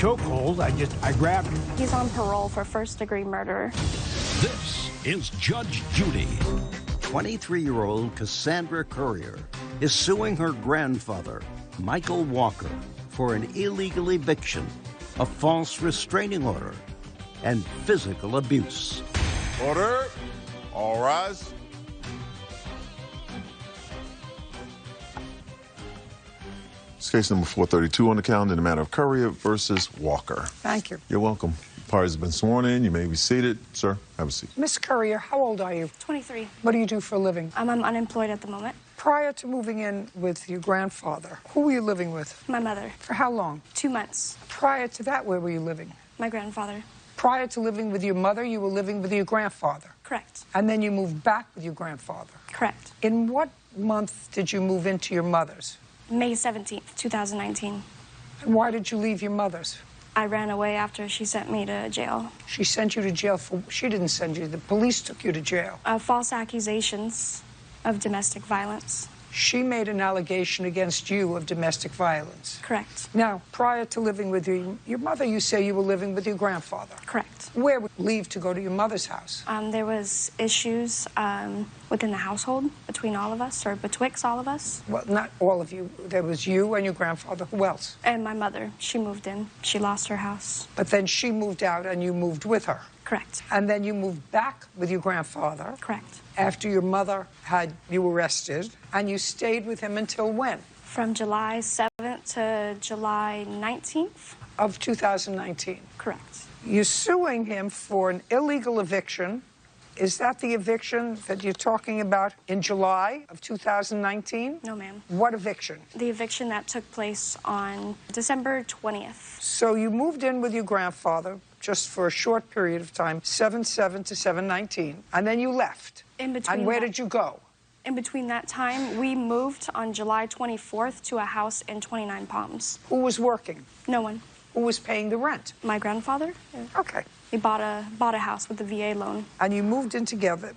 chokehold. I grabbed him. He's on parole for first-degree murder. This is Judge Judy. 23-year-old Cassandra Currier is suing her grandfather, Michael Walker, for an illegal eviction, a false restraining order, and physical abuse. Order. All rise. It's case number 432 on the calendar in the matter of Currier versus Walker. Thank you. You're welcome. Parties have been sworn in. You may be seated. Sir, have a seat. Miss Currier, how old are you? 23. What do you do for a living? I'm unemployed at the moment. Prior to moving in with your grandfather, who were you living with? My mother. For how long? 2 months. Prior to that, where were you living? My grandfather. Prior to living with your mother, you were living with your grandfather. Correct. And then you moved back with your grandfather. Correct. In what month did you move into your mother's? May 17th, 2019. And why did you leave your mother's? I ran away after she sent me to jail. She sent you to jail for... She didn't send you. The police took you to jail. False accusations of domestic violence. She made an allegation against you of domestic violence. Correct. Now, prior to living with your mother, you say you were living with your grandfather. Correct. Where would you leave to go to your mother's house? There was issues within the household between all of us, or betwixt all of us. Well, not all of you. There was you and your grandfather. Who else? And my mother. She moved in. She lost her house. But then she moved out and you moved with her. Correct. And then you moved back with your grandfather. Correct. After your mother had you arrested, and you stayed with him until when? From July 7th to July 19th. Of 2019. Correct. You're suing him for an illegal eviction. Is that the eviction that you're talking about in July of 2019? No, ma'am. What eviction? The eviction that took place on December 20th. So you moved in with your grandfather just for a short period of time, 7/7 to 7/19, and then you left. In between. And where did you go? In between that time, we moved on July 24th to a house in 29 Palms. Who was working? No one. Who was paying the rent? My grandfather. Okay. We bought a house with a VA loan. And you moved in together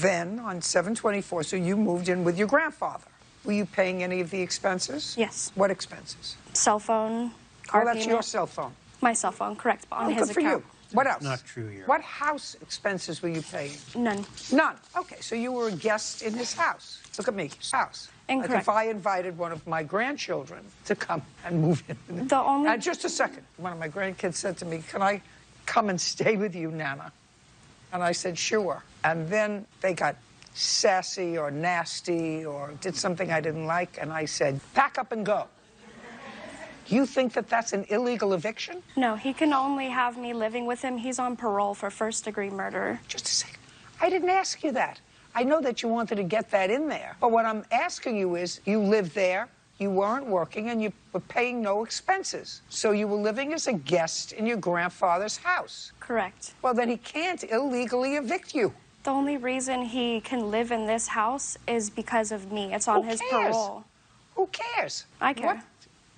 then on 7/24, so you moved in with your grandfather. Were you paying any of the expenses? Yes. What expenses? Cell phone, car Oh, that's payment. your cell phone. My cell phone, correct, on his Good for account. you. What else? Not true here. What house expenses were you paying? None. None. Okay, so you were a guest in his house. Look at me, house. Incorrect. Like if I invited one of my grandchildren to come and move in. The only... Just a second. One of my grandkids said to me, "Can I come and stay with you, Nana?" And I said, "Sure." And then they got sassy or nasty or did something I didn't like, and I said, "Pack up and go." You think that that's an illegal eviction? No, he can only have me living with him. He's on parole for first-degree murder. Just a second. I didn't ask you that. I know that you wanted to get that in there. But what I'm asking you is, you lived there, you weren't working, and you were paying no expenses. So you were living as a guest in your grandfather's house. Correct. Well, then he can't illegally evict you. The only reason he can live in this house is because of me. It's on his parole. Who cares? I care. What?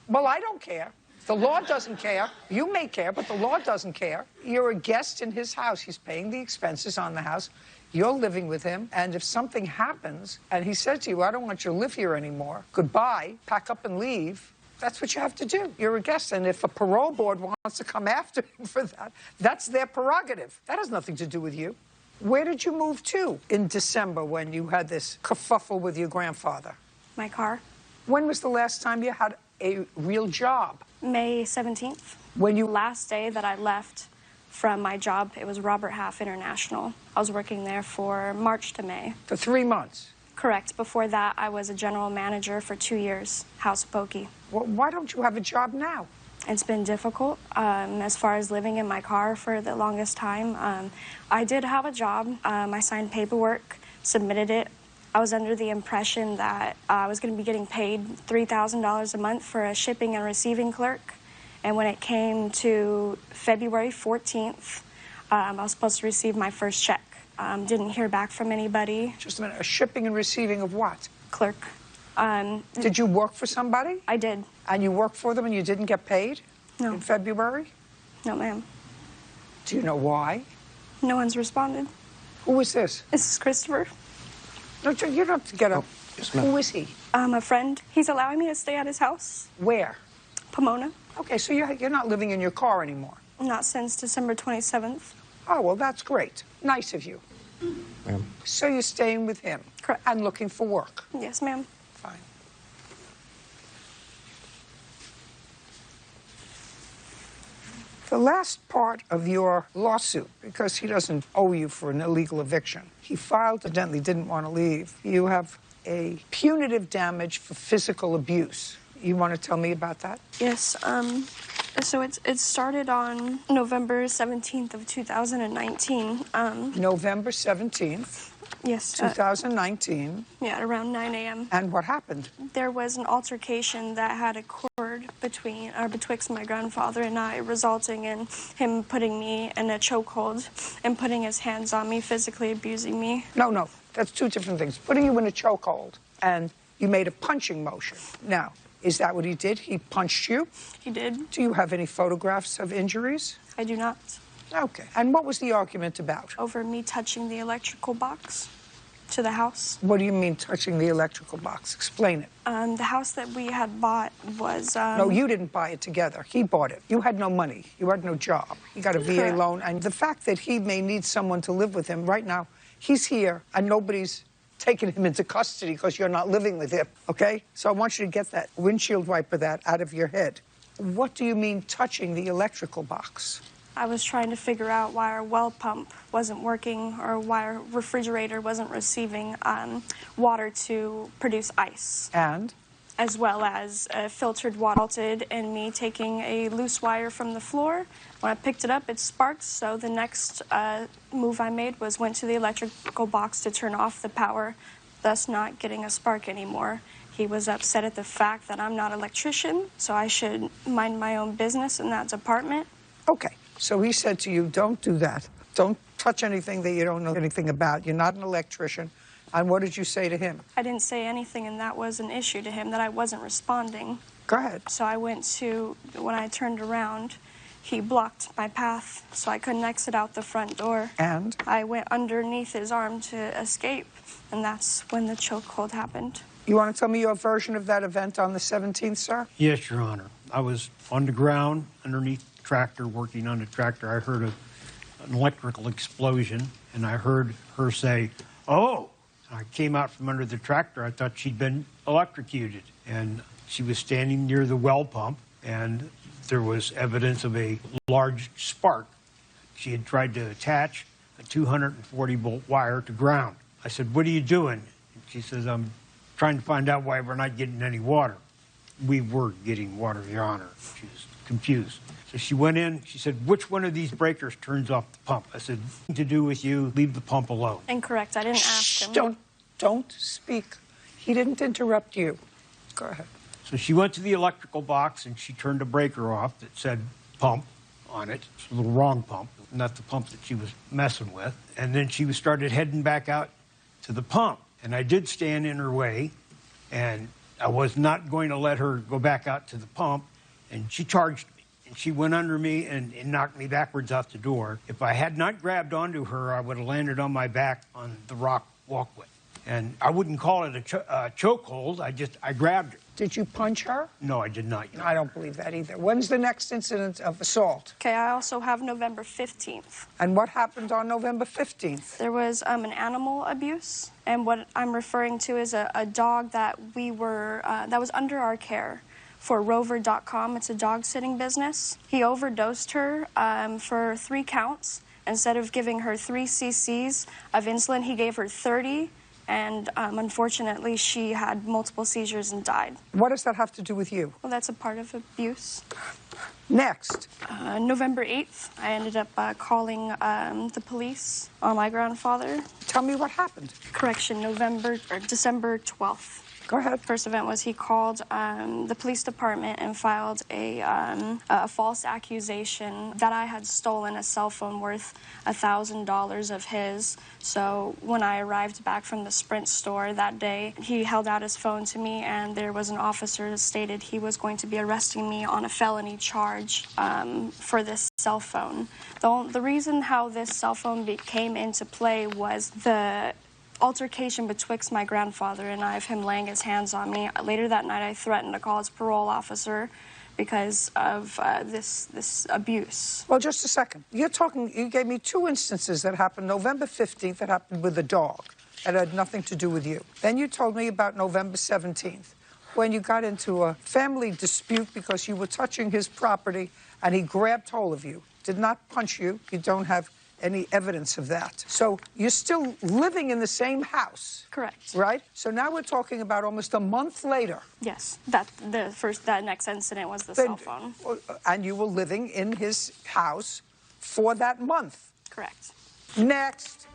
Well, I don't care. The law doesn't care. You may care, but the law doesn't care. You're a guest in his house. He's paying the expenses on the house. You're living with him, and if something happens, and he said to you, "I don't want you to live here anymore. Goodbye, pack up and leave," that's what you have to do. You're a guest, and if a parole board wants to come after him for that, that's their prerogative. That has nothing to do with you. Where did you move to in December when you had this kerfuffle with your grandfather? My car. When was the last time you had a real job? May 17th. When you... Last day that I left from my job, it was Robert Half International. I was working there for March to May. For 3 months? Correct. Before that, I was a general manager for 2 years, House of Pokey. Well, why don't you have a job now? It's been difficult as far as living in my car for the longest time. I did have a job. I signed paperwork, submitted it. I was under the impression that I was going to be getting paid $3,000 a month for a shipping and receiving clerk. And when it came to February 14th, I was supposed to receive my first check. Didn't hear back from anybody. Just a minute, a shipping and receiving of what? Clerk. Did you work for somebody? I did. And you worked for them and you didn't get paid? No. In February? No, ma'am. Do you know why? No one's responded. Who is this? This is Christopher. No, you don't have to get up. Yes, ma'am. Who is he? A friend. He's allowing me to stay at his house. Where? Pomona. Okay, so you're not living in your car anymore. Not since December 27th. Oh, well, that's great. Nice of you. Ma'am. So you're staying with him? Correct. And looking for work? Yes, ma'am. Fine. The last part of your lawsuit, because he doesn't owe you for an illegal eviction, he filed, evidently didn't want to leave. You have a punitive damage for physical abuse. You want to tell me about that? Yes, so it started on November 17th of 2019. November 17th, Yes. 2019. Yeah, at around 9 a.m. And what happened? There was an altercation that had occurred betwixt my grandfather and I, resulting in him putting me in a chokehold and putting his hands on me, physically abusing me. No, that's two different things. Putting you in a chokehold, and you made a punching motion. Now, is that what he did? He punched you? He did. Do you have any photographs of injuries? I do not. Okay. And what was the argument about? Over me touching the electrical box to the house. What do you mean touching the electrical box? Explain it. The house that we had bought was... No, you didn't buy it together. He bought it. You had no money. You had no job. You got a VA Correct. loan. And the fact that he may need someone to live with him right now, he's here and nobody's taking him into custody because you're not living with him, okay? So I want you to get that windshield wiper that out of your head. What do you mean touching the electrical box? I was trying to figure out why our well pump wasn't working or why our refrigerator wasn't receiving water to produce ice. And? As well as filtered water, resulted in me taking a loose wire from the floor. When I picked it up, it sparked, so the next move I made was went to the electrical box to turn off the power, thus not getting a spark anymore. He was upset at the fact that I'm not an electrician, so I should mind my own business in that department. Okay, so he said to you, don't do that. Don't touch anything that you don't know anything about. You're not an electrician. And what did you say to him? I didn't say anything, and that was an issue to him, that I wasn't responding. Go ahead. So I went to, when I turned around, he blocked my path, so I couldn't exit out the front door. And? I went underneath his arm to escape, and that's when the chokehold happened. You want to tell me your version of that event on the 17th, sir? Yes, Your Honor. I was on the ground underneath the tractor, working on the tractor. I heard an electrical explosion, and I heard her say, "Oh!" I came out from under the tractor. I thought she'd been electrocuted. And she was standing near the well pump, and there was evidence of a large spark. She had tried to attach a 240-volt wire to ground. I said, "What are you doing?" And she says, "I'm trying to find out why we're not getting any water." We were getting water, Your Honor. She was confused. So she went in. She said, "Which one of these breakers turns off the pump?" I said, "Nothing to do with you. Leave the pump alone." Incorrect. I didn't ask him. Don't speak. He didn't interrupt you. Go ahead. So she went to the electrical box and she turned a breaker off that said pump on it. It's the wrong pump, not the pump that she was messing with. And then she started heading back out to the pump. And I did stand in her way, and I was not going to let her go back out to the pump. And she charged me. And she went under me and knocked me backwards out the door. If I had not grabbed onto her, I would have landed on my back on the rock walkway. And I wouldn't call it a chokehold. I grabbed her. Did you punch her? No, I did not. I don't believe that either. When's the next incident of assault? Okay, I also have November 15th. And what happened on November 15th? There was an animal abuse, and what I'm referring to is a dog that that was under our care for Rover.com. It's a dog sitting business. He overdosed her for 3 counts. Instead of giving her 3 cc's of insulin, he gave her 30. And unfortunately, she had multiple seizures and died. What does that have to do with you? Well, that's a part of abuse. Next. November 8th, I ended up calling the police on my grandfather. Tell me what happened. Correction, December 12th. Go ahead. First event was he called the police department and filed a false accusation that I had stolen a cell phone worth $1,000 of his. So when I arrived back from the Sprint store that day, he held out his phone to me, and there was an officer that stated he was going to be arresting me on a felony charge for this cell phone. The reason how this cell phone came into play was the altercation betwixt my grandfather and I, of him laying his hands on me. Later that night, I threatened to call his parole officer because of this abuse. Well, just a second. You gave me 2 instances that happened November 15th that happened with a dog that had nothing to do with you. Then you told me about November 17th when you got into a family dispute because you were touching his property and he grabbed hold of you. Did not punch you. You don't have any evidence of that. So you're still living in the same house. Correct. Right? So now we're talking about almost a month later. Yes, that next incident was the cell phone. And you were living in his house for that month. Correct. Next.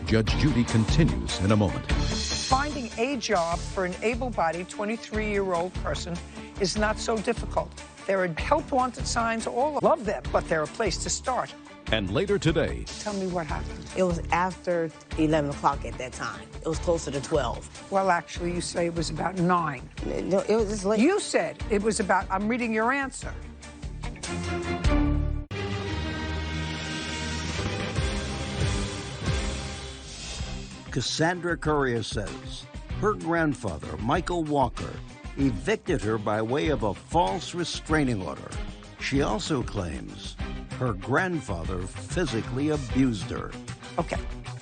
Judge Judy continues in a moment. Finding a job for an able-bodied 23-year-old person is not so difficult. There are help wanted signs all love them, but they're a place to start. And later today, Tell me what happened. It was after 11 o'clock at that time. It was closer to 12. Well, actually, you say it was about 9. No, it was just late. You said it was about, I'm reading your answer. Cassandra Courier says her grandfather, Michael Walker, evicted her by way of a false restraining order. She also claims her grandfather physically abused her. Okay.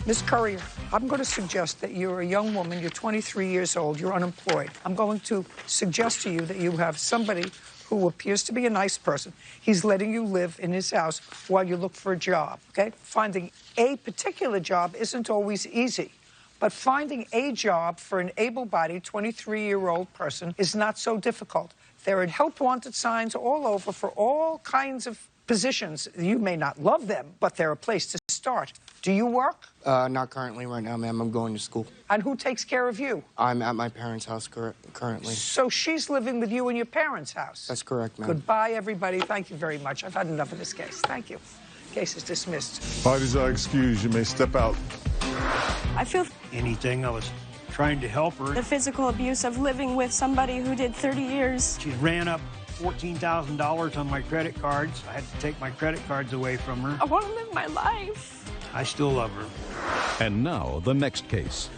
Miss Courier, I'm going to suggest that you're a young woman, you're 23 years old, you're unemployed. I'm going to suggest to you that you have somebody who appears to be a nice person. He's letting you live in his house while you look for a job, okay? Finding a particular job isn't always easy, but finding a job for an able-bodied 23-year-old person is not so difficult. There are help wanted signs all over for all kinds of positions. You may not love them, but they're a place to start. Do you work? Not currently right now, ma'am. I'm going to school. And who takes care of you? I'm at my parents' house currently. So she's living with you in your parents' house? That's correct, ma'am. Goodbye, everybody. Thank you very much. I've had enough of this case. Thank you. Case is dismissed. Parties are excused. You may step out. I feel Anything. I was trying to help her. the physical abuse of living with somebody who did 30 years. She ran up $14,000 on my credit cards. I had to take my credit cards away from her. I want to live my life. I still love her. and now the next case.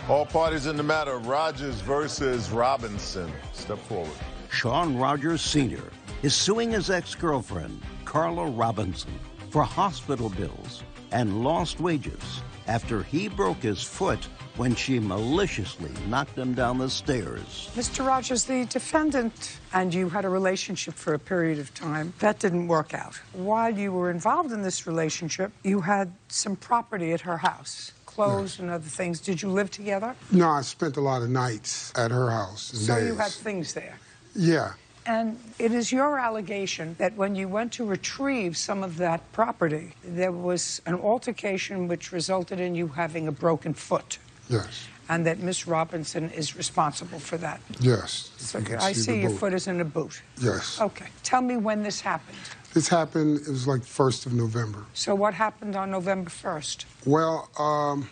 All parties in the matter of Rogers versus Robinson. Step forward. Sean Rogers Sr. is suing his ex-girlfriend, Carla Robinson, for hospital bills and lost wages after he broke his foot when she maliciously knocked him down the stairs. Mr. Rogers, the defendant and you had a relationship for a period of time. That didn't work out. While you were involved in this relationship, you had some property at her house, clothes and other things. Did you live together? No, I spent a lot of nights at her house. So days. you had things there. Yeah. And it is your allegation that when you went to retrieve some of that property, there was an altercation which resulted in you having a broken foot. Yes. And that Miss Robinson is responsible for that. Yes. So You can I see the your boot. foot is in a boot. Yes. Okay. Tell me when this happened. This happened, it was like 1st of November. So what happened on November 1st? Well,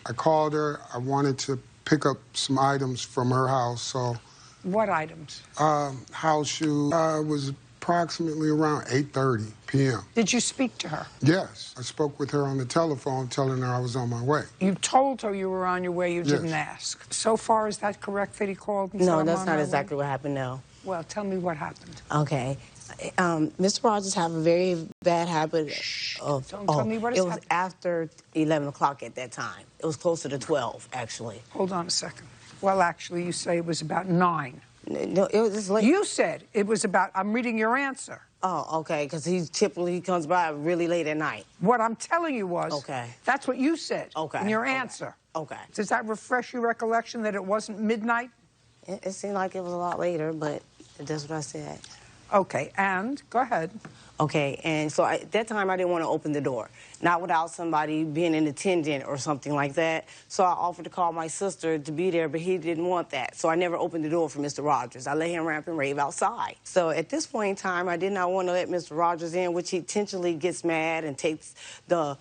I called her. I wanted to pick up some items from her house, so What items? house shoe. It was approximately around 8:30 p.m. Did you speak to her? Yes, I spoke with her on the telephone, telling her I was on my way. You told her you were on your way, you Yes. didn't ask. So far, is that correct that he called and said, No, "I'm that's on not my exactly way"? what happened, no. Well, tell me what happened. Okay. Mr. Rogers have a very bad habit of... Don't tell me what has It was happened. after 11 o'clock at that time. It was closer to 12, actually. Hold on a second. Well, actually, you say it was about 9. No, it was just late. You said it was about, I'm reading your answer. Oh, okay, because he typically comes by really late at night. What I'm telling you was, Okay. that's what you said Okay, in your okay, answer. okay. Does that refresh your recollection that it wasn't midnight? It seemed like it was a lot later, but that's what I said. Okay, and go ahead. Okay, and so at that time, I didn't want to open the door, not without somebody being an attendant or something like that. So I offered to call my sister to be there, but he didn't want that. So I never opened the door for Mr. Rogers. I let him ramp and rave outside. So at this point in time, I did not want to let Mr. Rogers in, which he intentionally gets mad and takes the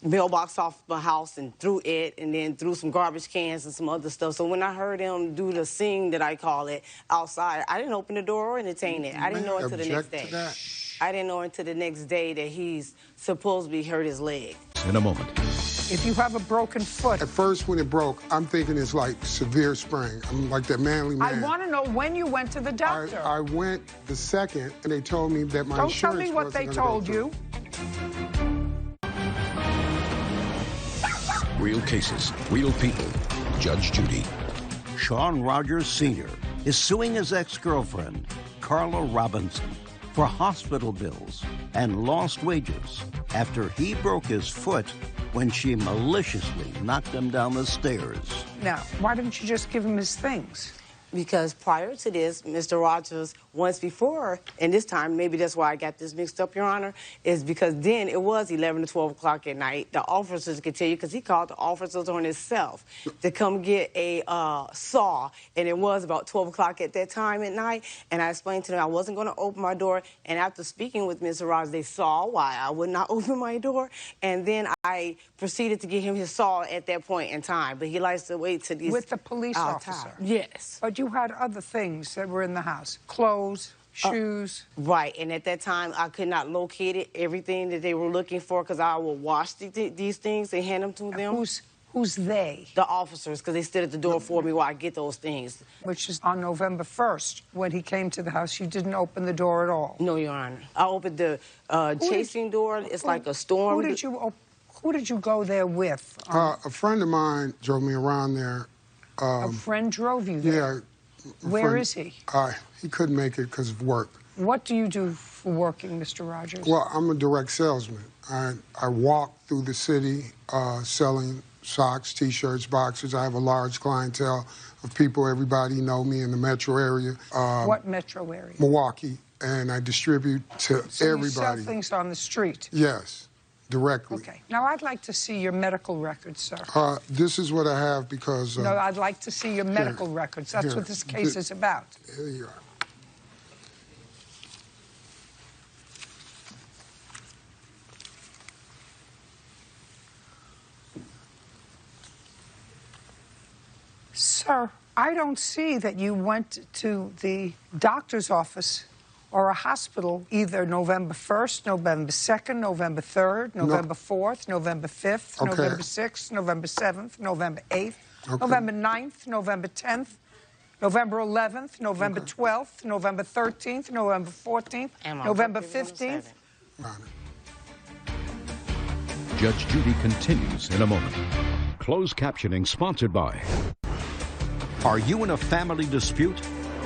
mailbox off my house and threw it, and then threw some garbage cans and some other stuff. So when I heard him do the sing that I call it outside, I didn't open the door or entertain it. I didn't know until the next Object to day. that? I didn't know until the next day that he's supposed to be hurt his leg. In a moment. If you have a broken foot. At first, when it broke, I'm thinking it's like severe sprain. I'm like that manly man. I want to know when you went to the doctor. I went the second, and they told me that my Don't insurance tell me what they told you. Real cases, real people. Judge Judy. Shawn Rogers Sr. is suing his ex-girlfriend, Carla Robinson, for hospital bills and lost wages after he broke his foot when she maliciously knocked him down the stairs. Now, why didn't you just give him his things? Because prior to this, Mr. Rogers, once before, and this time, maybe that's why I got this mixed up, Your Honor, is because then it was 11 to 12 o'clock at night. The officers could tell you, because he called the officers on himself to come get a saw, and it was about 12 o'clock at that time at night, and I explained to them I wasn't going to open my door, and after speaking with Mr. Rogers, they saw why I would not open my door, and then I proceeded to get him his saw at that point in time, but he likes to wait till these... With the police officer? Yes. But you had other things that were in the house. Clothes, shoes. Right, and at that time, I could not locate it, everything that they were looking for, because I would wash these things and hand them to them. Who's they? The officers, because they stood at the door for me while I get those things. Which is on November 1st, when he came to the house, you didn't open the door at all? No, Your Honor. I opened the chasing door. It's like a storm. Who did you go there with? A friend of mine drove me around there. A friend drove you there? Yeah. Where is he? He couldn't make it because of work. What do you do for working, Mr. Rogers? Well, I'm a direct salesman. I walk through the city selling socks, T-shirts, boxers. I have a large clientele of people. Everybody know me in the metro area. What metro area? Milwaukee. And I distribute to everybody. You sell things on the street? Yes, directly. Okay. Now, I'd like to see your medical records, sir. This is what I have because... no, I'd like to see your medical records. That's what this case is about. Here you are. Sir, I don't see that you went to the doctor's office or a hospital either November 1st, November 2nd, November 3rd, November 4th, November 5th, November 6th, November 7th, November 8th, November 9th, November 10th, November 11th, November 12th, November 13th, November 14th, November 15th. Judge Judy continues in a moment. Closed captioning sponsored by... Are you in a family dispute?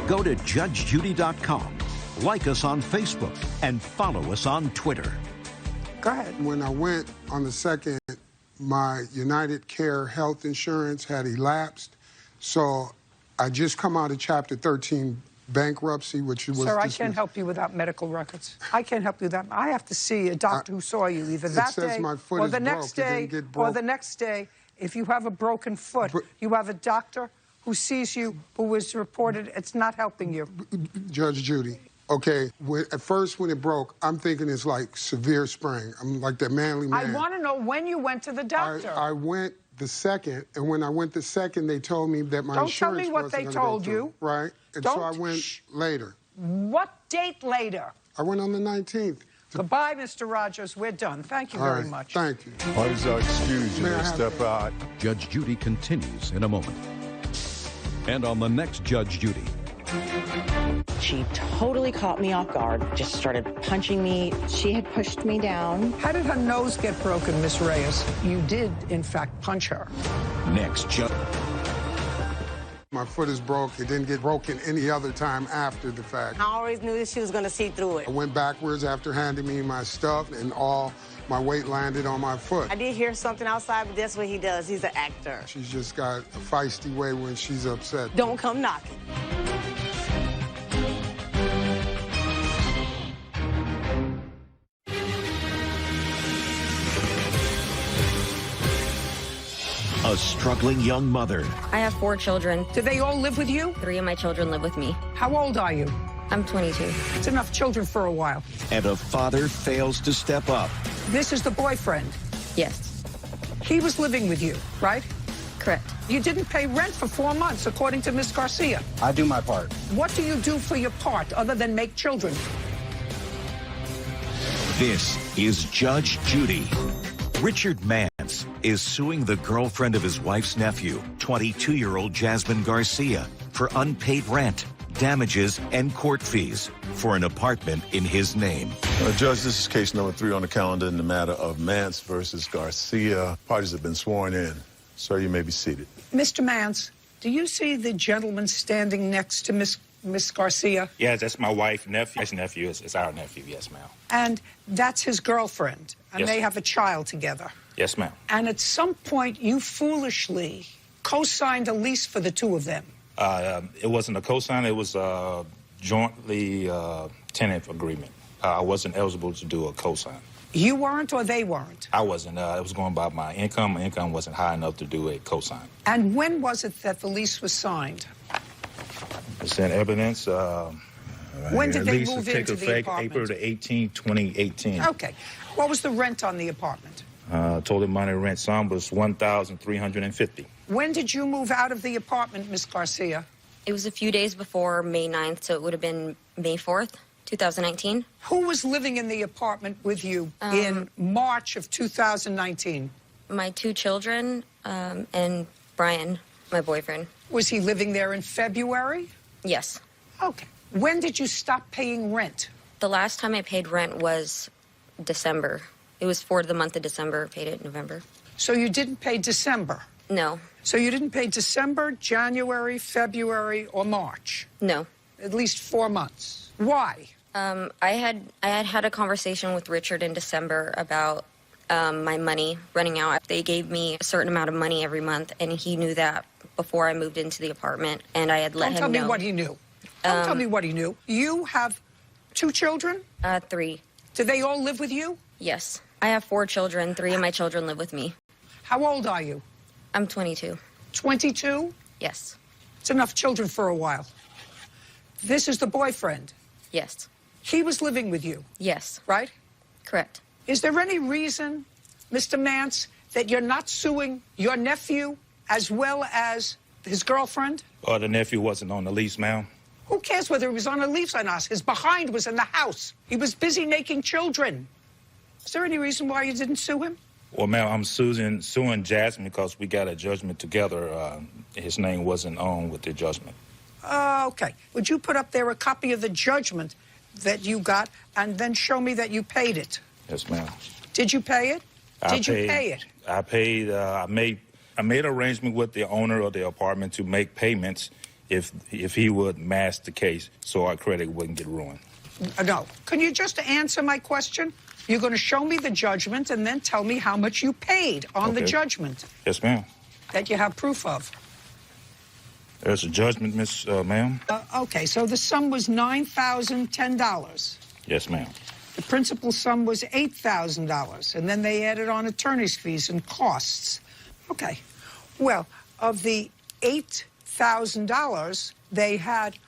Go to judgejudy.com. Like us on Facebook and follow us on Twitter. Go ahead. When I went on the second, my United Care health insurance had elapsed, so I just come out of Chapter 13 bankruptcy, which was... Sir, I can't help you without medical records. I can't help you without... I have to see a doctor who saw you either that day or the next day or the next day. If you have a broken foot, you have a doctor who sees you, who was reported, it's not helping you. Judge Judy, okay, at first when it broke, I'm thinking it's like severe sprain. I'm like that manly man. I want to know when you went to the doctor. I went the second, and when I went the second, they told me that my insurance wasn't going to go through. Don't tell me what they told you. Right, and so I went later. What date later? I went on the 19th. Goodbye, Mr. Rogers. We're done. Thank you very much. Thank you. Please excuse you to step out. Judge Judy continues in a moment. And on the next Judge Judy. She totally caught me off guard, just started punching me. She had pushed me down. How did her nose get broken, Miss Reyes? You did, in fact, punch her. Next Judge. My foot is broke. It didn't get broken any other time after the fact. I always knew that she was going to see through it. I went backwards after handing me my stuff, and all my weight landed on my foot. I did hear something outside, but that's what he does. He's an actor. She's just got a feisty way when she's upset. Don't come knocking. A struggling young mother. I have 4 children. Do they all live with you? 3 of my children live with me. How old are you? I'm 22. It's enough children for a while. And a father fails to step up. This is the boyfriend? Yes. He was living with you, right? Correct. You didn't pay rent for 4 months, according to Miss Garcia. I do my part. What do you do for your part, other than make children? This is Judge Judy. Richard Mann is suing the girlfriend of his wife's nephew, 22-year-old Jasmine Garcia, for unpaid rent, damages, and court fees for an apartment in his name. Judge, this is case number 3 on the calendar in the matter of Mance versus Garcia. Parties have been sworn in. Sir, you may be seated. Mr. Mance, do you see the gentleman standing next to Miss Garcia? Yeah, that's my wife, nephew. His nephew is our nephew, yes, ma'am. And that's his girlfriend, and Yes. they have a child together. Yes, ma'am. And at some point, you foolishly co-signed a lease for the two of them. It wasn't a cosign, it was a jointly tenant agreement. I wasn't eligible to do a cosign. You weren't or they weren't? I wasn't. It was going by my income. My income wasn't high enough to do a cosign. And when was it that the lease was signed? It's in evidence. When did they lease move take into the effect apartment? April the 18th, 2018. Okay. What was the rent on the apartment? Total money rent sum was $1,350. When did you move out of the apartment, Miss Garcia? It was a few days before May 9th, so it would have been May 4th, 2019. Who was living in the apartment with you in March of 2019? My 2 children and Brian, my boyfriend. Was he living there in February? Yes. Okay. When did you stop paying rent? The last time I paid rent was December. It was for the month of December. I paid it in November. So you didn't pay December? No. So you didn't pay December, January, February, or March? No. At least 4 months. Why? I had a conversation with Richard in December about my money running out. They gave me a certain amount of money every month, and he knew that before I moved into the apartment, and I had let him know. Don't tell me what he knew. Don't tell me what he knew. You have 2 children? 3. Do they all live with you? Yes. I have 4 children. 3 of my children live with me. How old are you? I'm 22. 22? Yes. It's enough children for a while. This is the boyfriend. Yes. He was living with you. Yes. Right? Correct. Is there any reason, Mr. Mance, that you're not suing your nephew as well as his girlfriend? The nephew wasn't on the lease, ma'am. Who cares whether he was on a lease or not? His behind was in the house. He was busy making children. Is there any reason why you didn't sue him? Well, ma'am, I'm suing Jasmine because we got a judgment together. His name wasn't on with the judgment. Okay. Would you put up there a copy of the judgment that you got and then show me that you paid it? Yes, ma'am. Did you pay it? Did you pay it? I paid. I made arrangement with the owner of the apartment to make payments if he would mask the case so our credit wouldn't get ruined. No. Can you just answer my question? You're going to show me the judgment and then tell me how much you paid on the judgment. Yes, ma'am. That you have proof of. There's a judgment, ma'am. Okay, so the sum was $9,010. Yes, ma'am. The principal sum was $8,000, and then they added on attorney's fees and costs. Okay. Well, of the $8,000, they had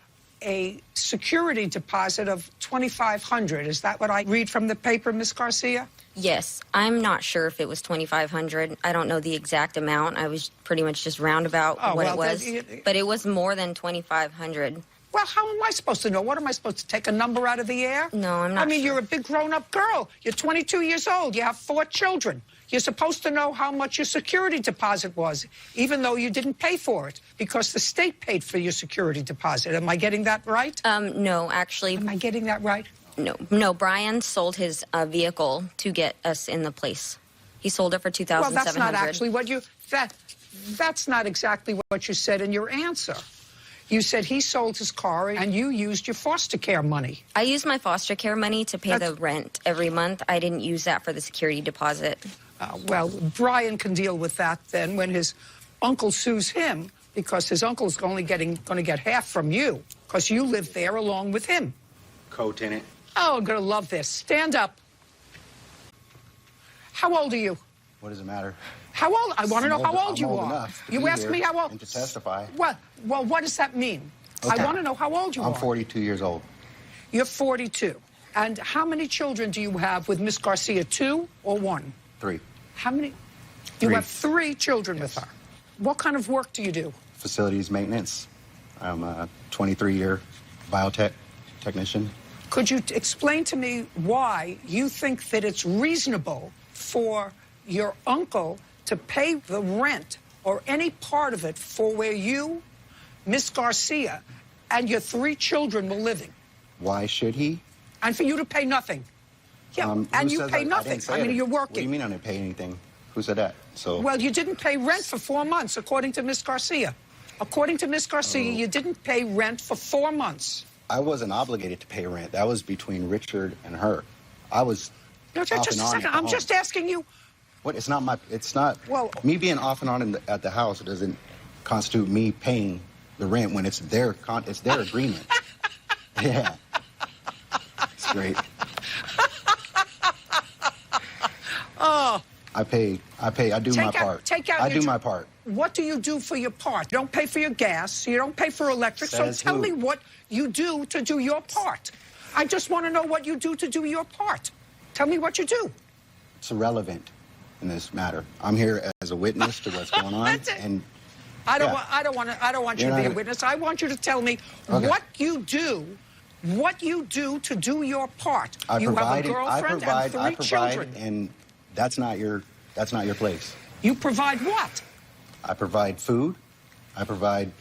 a security deposit of $2,500. Is that what I read from the paper, Miss Garcia? Yes. I'm not sure if it was $2,500. I don't know the exact amount. I was pretty much just roundabout what it was. But it was more than $2,500. Well, how am I supposed to know? What am I supposed to take a number out of the air? No, I'm not. I mean, sure. you're a big grown-up girl. You're 22 years old. You have 4 children. You're supposed to know how much your security deposit was, even though you didn't pay for it, because the state paid for your security deposit. Am I getting that right? No, actually. Am I getting that right? No. Brian sold his vehicle to get us in the place. He sold it for $2,700. Well, that's not actually what you... That's not exactly what you said in your answer. You said he sold his car and you used your foster care money. I used my foster care money to pay the rent every month. I didn't use that for the security deposit. Well, Brian can deal with that then when his uncle sues him, because his uncle's only going to get half from you, because you live there along with him. Co-tenant. Oh, I'm going to love this. Stand up. How old are you? What does it matter? How old? I want to know how old you are. Enough to you be asked here me how old. and to testify. Well, what does that mean? Okay. I want to know how old you are. I'm 42 years old. You're 42. And how many children do you have with Miss Garcia? 2 or 1? 3. How many? You 3. have 3 children with her. What kind of work do you do? Facilities maintenance. I'm a 23-year biotech technician. Could you explain to me why you think that it's reasonable for your uncle to pay the rent or any part of it for where you, Miss Garcia, and your 3 children were living. Why should he? And for you to pay nothing. Yeah, and you pay nothing. I mean, you're working. What do you mean I didn't pay anything? Who said that? So. Well, you didn't pay rent for 4 months, according to Miss Garcia. According to Miss Garcia, you didn't pay rent for 4 months. I wasn't obligated to pay rent. That was between Richard and her. I was. No, just a second. I'm just asking you. What? It's not my. It's not. Well, me being off and on at the house doesn't constitute me paying the rent when it's their agreement. Yeah. It's great. Oh. I do my part. I do my part. What do you do for your part? You don't pay for your gas. You don't pay for electric. Says so tell who? me what you do to do your part. I just want to know what you do to do your part. Tell me what you do. It's irrelevant in this matter. I'm here as a witness to what's going on, and I don't want you to be a witness. I want you to tell me what you do. What you do to do your part. You have a girlfriend and 3 children. And that's not your place. You provide what? I provide food. I provide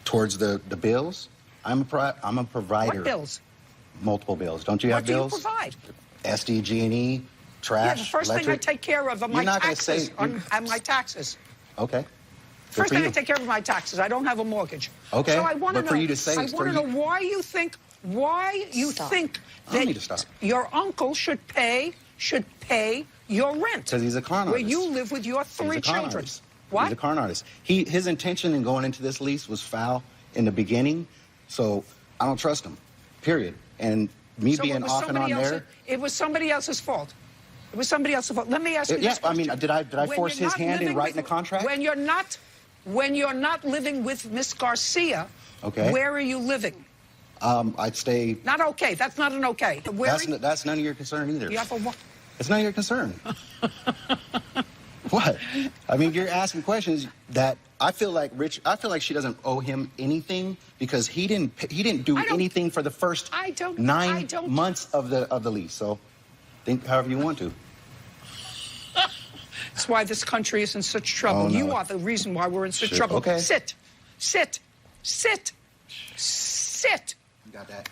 towards the bills. I'm a provider. What bills? Multiple bills. Don't you have bills? What do you provide? SDG&E, trash, Yeah, the first thing I take care of are my taxes. And my taxes. Okay. First thing I take care of my taxes. I don't have a mortgage. Okay. So I want to know. For you to say, I want to know why you think that your uncle should pay your rent. Because he's a con artist. Where you live with your 3 children. What? He's a con artist. His intention in going into this lease was foul in the beginning, so I don't trust him, period. And me being off and on there. It was somebody else's fault. It was somebody else's fault. Let me ask you this question. I mean, did I force his hand in writing a contract? When you're not living with Miss Garcia, where are you living? I'd stay. Not okay. That's not an okay. That's none of your concern either. You have a what? It's none of your concern. What? I mean, you're asking questions that I feel like she doesn't owe him anything because he didn't do anything for the first 9 months of the lease. So think however you want to. That's why this country is in such trouble. Oh, no. You are the reason why we're in such trouble. Okay. Sit. You got that.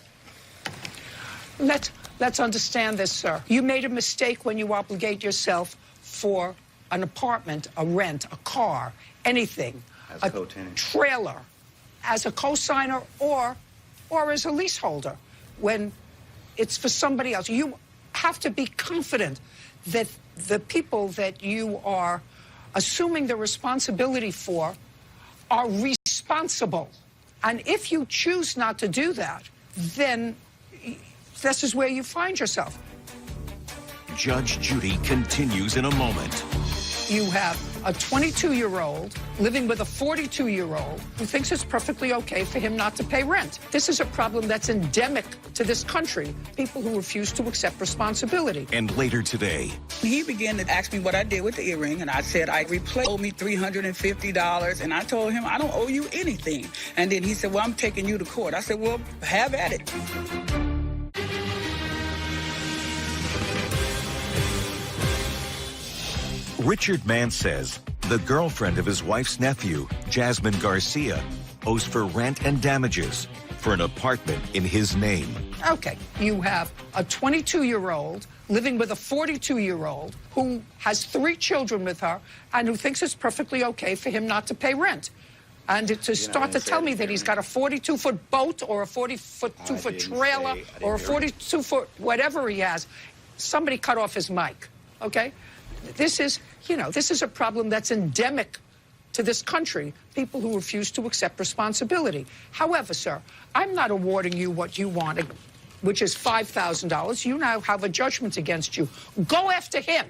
Let's understand this, sir. You made a mistake when you obligate yourself for an apartment, a rent, a car, anything. As a co-tenant. Trailer, as a co-signer or as a leaseholder when it's for somebody else. You have to be confident that the people that you are assuming the responsibility for are responsible. And if you choose not to do that, then this is where you find yourself. Judge Judy continues in a moment. You have a 22-year-old living with a 42-year-old who thinks it's perfectly okay for him not to pay rent. This is a problem that's endemic to this country, people who refuse to accept responsibility. And later today, he began to ask me what I did with the earring, and I said I owed me $350, and I told him I don't owe you anything. And then he said, well, I'm taking you to court. I said, well, have at it. Richard Mann says the girlfriend of his wife's nephew, Jasmine Garcia, owes for rent and damages for an apartment in his name. Okay, you have a 22-year-old living with a 42-year-old who has 3 children with her and who thinks it's perfectly okay for him not to pay rent. And to start to tell me that he's got a 42-foot boat or a 42-foot trailer or a 42-foot whatever he has, somebody cut off his mic, okay? This is a problem that's endemic to this country, people who refuse to accept responsibility. However, sir, I'm not awarding you what you wanted, which is $5,000. You now have a judgment against you. Go after him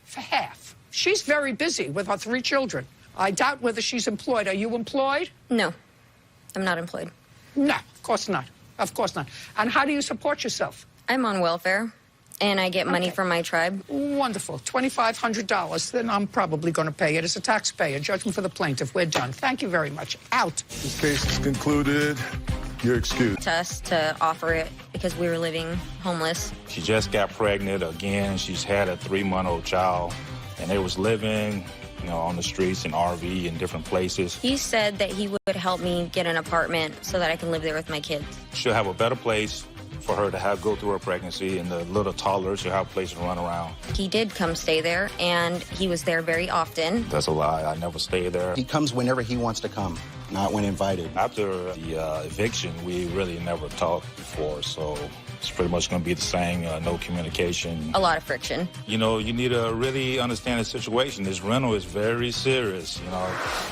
for half. She's very busy with her 3 children. I doubt whether she's employed. Are you employed? No, I'm not employed. No, of course not. Of course not. And how do you support yourself? I'm on welfare. And I get money from my tribe. Wonderful. $2,500. Then I'm probably going to pay it as a taxpayer. Judgment for the plaintiff. We're done. Thank you very much. Out. This case is concluded. You're excused. To us to offer it because we were living homeless. She just got pregnant again. She's had a 3-month-old child. and they was living, on the streets in RV in different places. He said that he would help me get an apartment so that I can live there with my kids. She'll have a better place for her to go through her pregnancy, and the little toddler she'll have a place to run around. He did come stay there, and he was there very often. That's a lie. I never stayed there. He comes whenever he wants to come, not when invited. After the eviction, we really never talked before, so it's pretty much going to be the same, no communication. A lot of friction. You need to really understand the situation. This rental is very serious,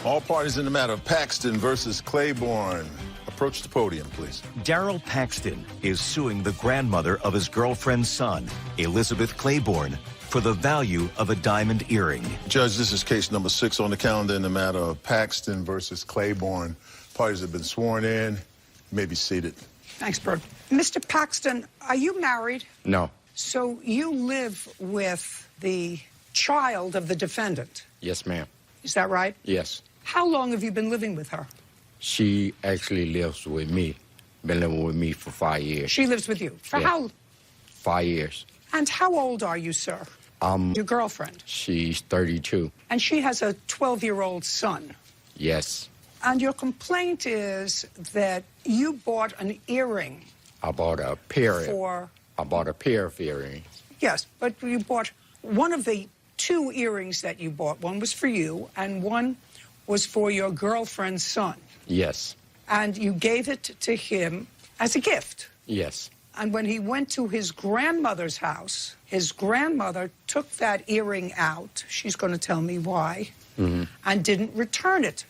All parties in the matter of Paxton versus Claiborne. Approach the podium, please. Daryl Paxton is suing the grandmother of his girlfriend's son, Elizabeth Claiborne, for the value of a diamond earring. Judge, this is case number 6 on the calendar in the matter of Paxton versus Claiborne. Parties have been sworn in. You may be seated. Thanks, Bert. Mr. Paxton, are you married? No. So you live with the child of the defendant? Yes, ma'am. Is that right? Yes. How long have you been living with her? She actually lives with me. Been living with me for 5 years. She lives with you? For Yeah. how? 5 years. And how old are you, sir? Your girlfriend? She's 32. And she has a 12-year-old son. Yes. And your complaint is that you bought an earring. I bought a pair. For? I bought a pair of earrings. Yes, but you bought one of the 2 earrings that you bought. One was for you, and one was for your girlfriend's son. Yes. And you gave it to him as a gift. Yes. And when he went to his grandmother's house, his grandmother took that earring out, she's going to tell me why, and didn't return it.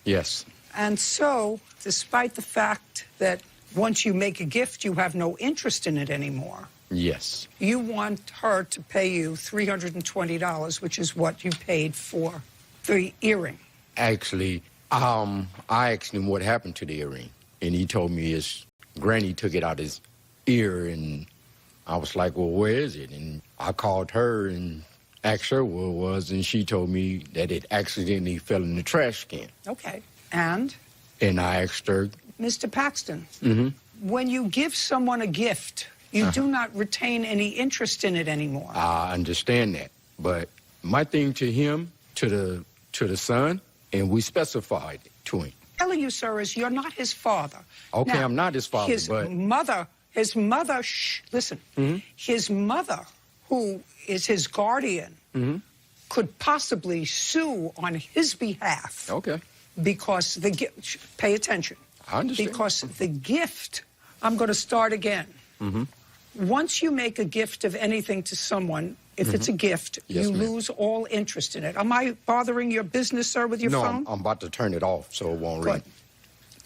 Yes. And so, despite the fact that once you make a gift, you have no interest in it anymore, Yes. you want her to pay you $320, which is what you paid for the earring. Actually, I asked him what happened to the earring, and he told me his granny took it out his ear, and I was like, well, where is it? And I called her and asked her where it was, and she told me that it accidentally fell in the trash can. Okay. And? And I asked her. Mr. Paxton, when you give someone a gift, you do not retain any interest in it anymore. I understand that, but my thing to him, to the son, and we specified it to him. Telling you, sir, is you're not his father. Okay, Now, I'm not his father, his but mother, listen, his mother, who is his guardian, could possibly sue on his behalf. Okay. Because the gift, pay attention. I understand. Because the gift, I'm going to start again. Once you make a gift of anything to someone, if it's a gift, Yes, you ma'am. lose all interest in it. Am I bothering your business, sir, with your no, phone? I'm about to turn it off so it won't Good. ring.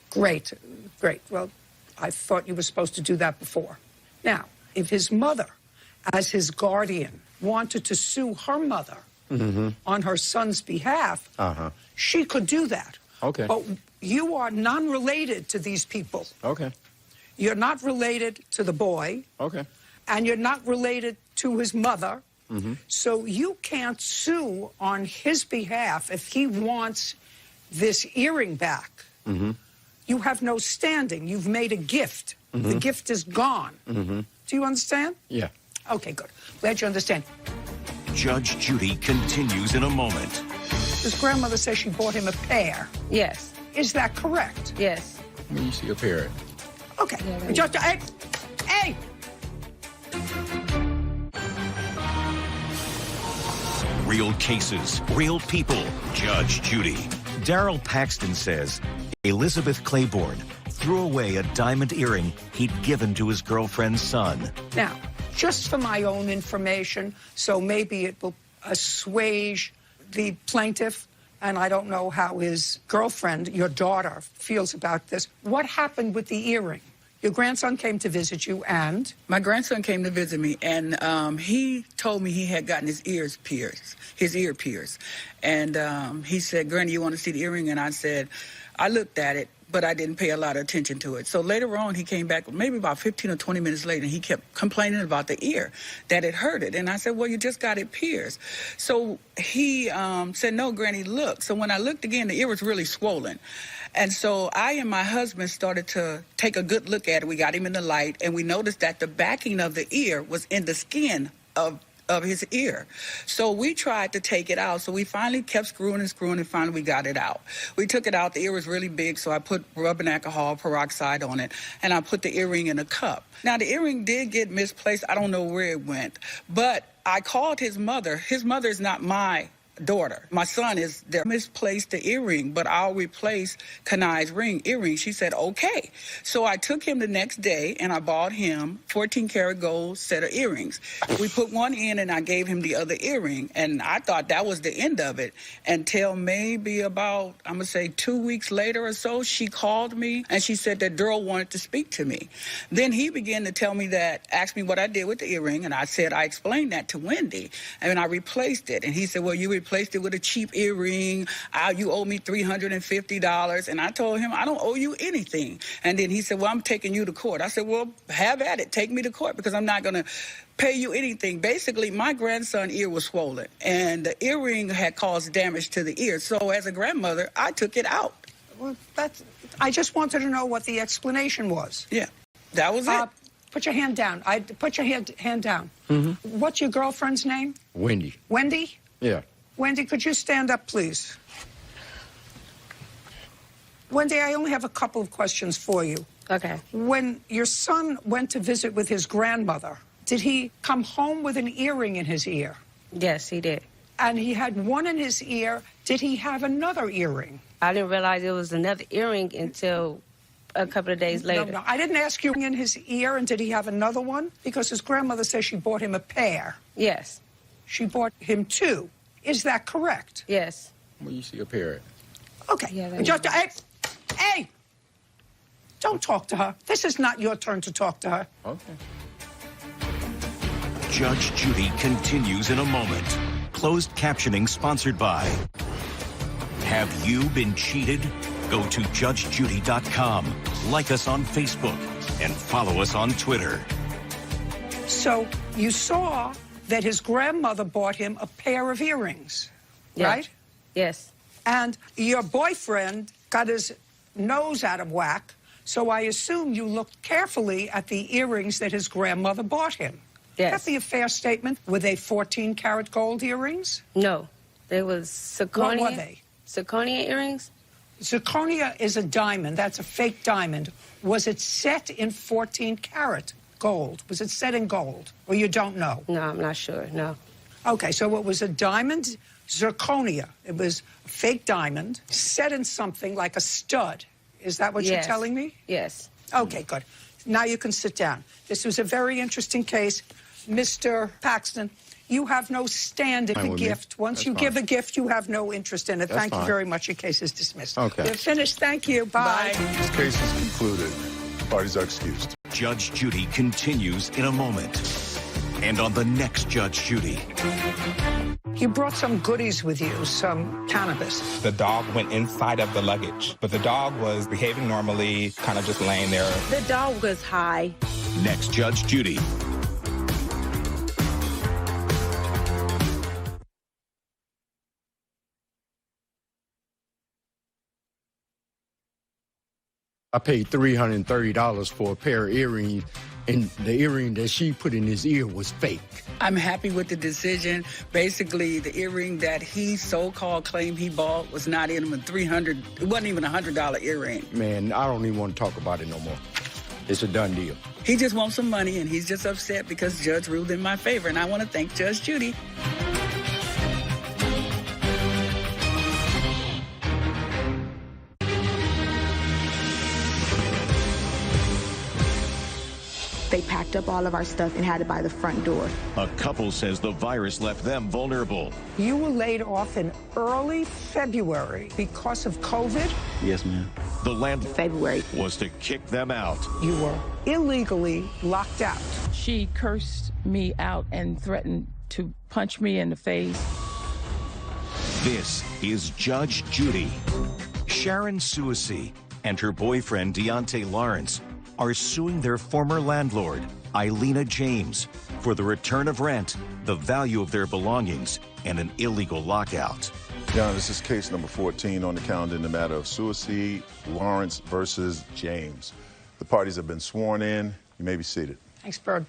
Great, great. Well, I thought you were supposed to do that before. Now, if his mother, as his guardian, wanted to sue her mother on her son's behalf, she could do that. Okay. But you are non-related to these people. Okay. You're not related to the boy. Okay. And you're not related to his mother. So you can't sue on his behalf if he wants this earring back. You have no standing. You've made a gift. The gift is gone. Do you understand? Yeah. Okay, good. Glad you understand. Judge Judy continues in a moment. His grandmother says she bought him a pair. Yes. Is that correct? Yes. Let me see a pair. Okay. Just, hey! Real cases, real people. Judge Judy. Daryl Paxton says Elizabeth Claiborne threw away a diamond earring he'd given to his girlfriend's son. Now, just for my own information, so maybe it will assuage the plaintiff, and I don't know how his girlfriend, your daughter, feels about this. What happened with the earring? Your grandson came to visit you, and? My grandson came to visit me, and he told me he had gotten his ear pierced. And he said, Granny, you want to see the earring? And I said, I looked at it, but I didn't pay a lot of attention to it. So later on, he came back, maybe about 15 or 20 minutes later, and he kept complaining about the ear, that it hurted. And I said, well, you just got it pierced. So he said, no, Granny, look. So when I looked again, the ear was really swollen. And so I and my husband started to take a good look at it. We got him in the light, and we noticed that the backing of the ear was in the skin of of his ear. So we tried to take it out. So we finally kept screwing and screwing, and finally we got it out. We took it out. The ear was really big, so I put rubbing alcohol peroxide on it, and I put the earring in a cup. Now, the earring did get misplaced. I don't know where it went. But I called his mother. His mother is not my daughter. My son is there. Misplaced the earring, but I'll replace Kanai's earring. She said, okay. So I took him the next day and I bought him 14-karat gold set of earrings. We put one in and I gave him the other earring, and I thought that was the end of it until maybe about, I'm going to say 2 weeks later or so, she called me and she said that Daryl wanted to speak to me. Then he began to tell me that, asked me what I did with the earring, and I said I explained that to Wendy, and I replaced it. And he said, well, you replaced it with a cheap earring. You owe me $350. And I told him, I don't owe you anything. And then he said, well, I'm taking you to court. I said, well, have at it. Take me to court, because I'm not going to pay you anything. Basically, my grandson's ear was swollen, and the earring had caused damage to the ear. So as a grandmother, I took it out. Well, I just wanted to know what the explanation was. Yeah, that was it. Put your hand down. Put your hand down. Mm-hmm. What's your girlfriend's name? Wendy. Wendy? Yeah. Wendy, could you stand up, please? Wendy, I only have a couple of questions for you. Okay. When your son went to visit with his grandmother, did he come home with an earring in his ear? Yes, he did. And he had one in his ear. Did he have another earring? I didn't realize it was another earring until a couple of days later. No, I didn't ask you in his ear, and did he have another one? Because his grandmother says she bought him a pair. Yes. She bought him two. Is that correct? Yes. Well, you see a pair. Okay. Yeah, Just, hey! Don't talk to her. This is not your turn to talk to her. Okay. Judge Judy continues in a moment. Closed captioning sponsored by... Have you been cheated? Go to judgejudy.com, like us on Facebook, and follow us on Twitter. So you saw that his grandmother bought him a pair of earrings, right? Yes. And your boyfriend got his nose out of whack, so I assume you looked carefully at the earrings that his grandmother bought him. Yes. Would that be a fair statement? Were they 14-karat gold earrings? No. They was zirconia. What were they? Zirconia earrings? Zirconia is a diamond. That's a fake diamond. Was it set in 14-karat gold? Was it set in gold? Or you don't know? No, I'm not sure. No. Okay, so it was a diamond zirconia. It was a fake diamond set in something like a stud. Is that what you're telling me? Yes. Okay, good. Now you can sit down. This was a very interesting case. Mr. Paxton, you have no stand if a gift. Once you give a gift, you have no interest in it. Thank you very much. Your case is dismissed. Okay. We're finished. Thank you. Bye. This case is concluded. Parties are excused. Judge Judy continues in a moment. And on the next Judge Judy. You brought some goodies with you, some cannabis. The dog went inside of the luggage, but the dog was behaving normally, kind of just laying there. The dog was high. Next Judge Judy. I paid $330 for a pair of earrings, and the earring that she put in his ear was fake. I'm happy with the decision. Basically, the earring that he so-called claimed he bought was not even $300. It wasn't even a $100 earring. Man, I don't even want to talk about it no more. It's a done deal. He just wants some money, and he's just upset because Judge ruled in my favor, and I want to thank Judge Judy. They packed up all of our stuff and had it by the front door. A couple says the virus left them vulnerable. You were laid off in early February because of COVID? Yes, ma'am. The landlord February was to kick them out. You were illegally locked out. She cursed me out and threatened to punch me in the face. This is Judge Judy. Sharon Suessy and her boyfriend Deontay Lawrence are suing their former landlord, Eilena James, for the return of rent, the value of their belongings, and an illegal lockout. Now, this is case number 14 on the calendar in the matter of Suessy, Lawrence versus James. The parties have been sworn in. You may be seated. Thanks, Bird.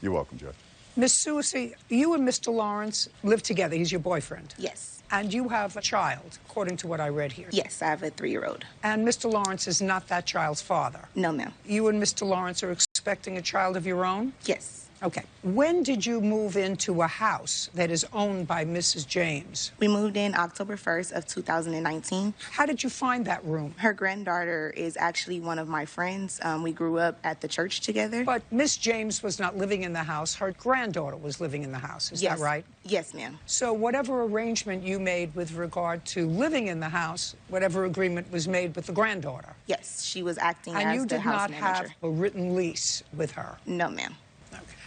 You're welcome, Judge. Miss Susie, you and Mr. Lawrence live together. He's your boyfriend. Yes. And you have a child, according to what I read here. Yes, I have a 3-year-old. And Mr. Lawrence is not that child's father. No, ma'am. You and Mr. Lawrence are expecting a child of your own? Yes. Okay. When did you move into a house that is owned by Mrs. James? We moved in October 1st of 2019. How did you find that room? Her granddaughter is actually one of my friends. We grew up at the church together. But Miss James was not living in the house. Her granddaughter was living in the house. Is that right? Yes, ma'am. So whatever arrangement you made with regard to living in the house, whatever agreement was made with the granddaughter? Yes, she was acting and as the house manager. And you did not have a written lease with her? No, ma'am.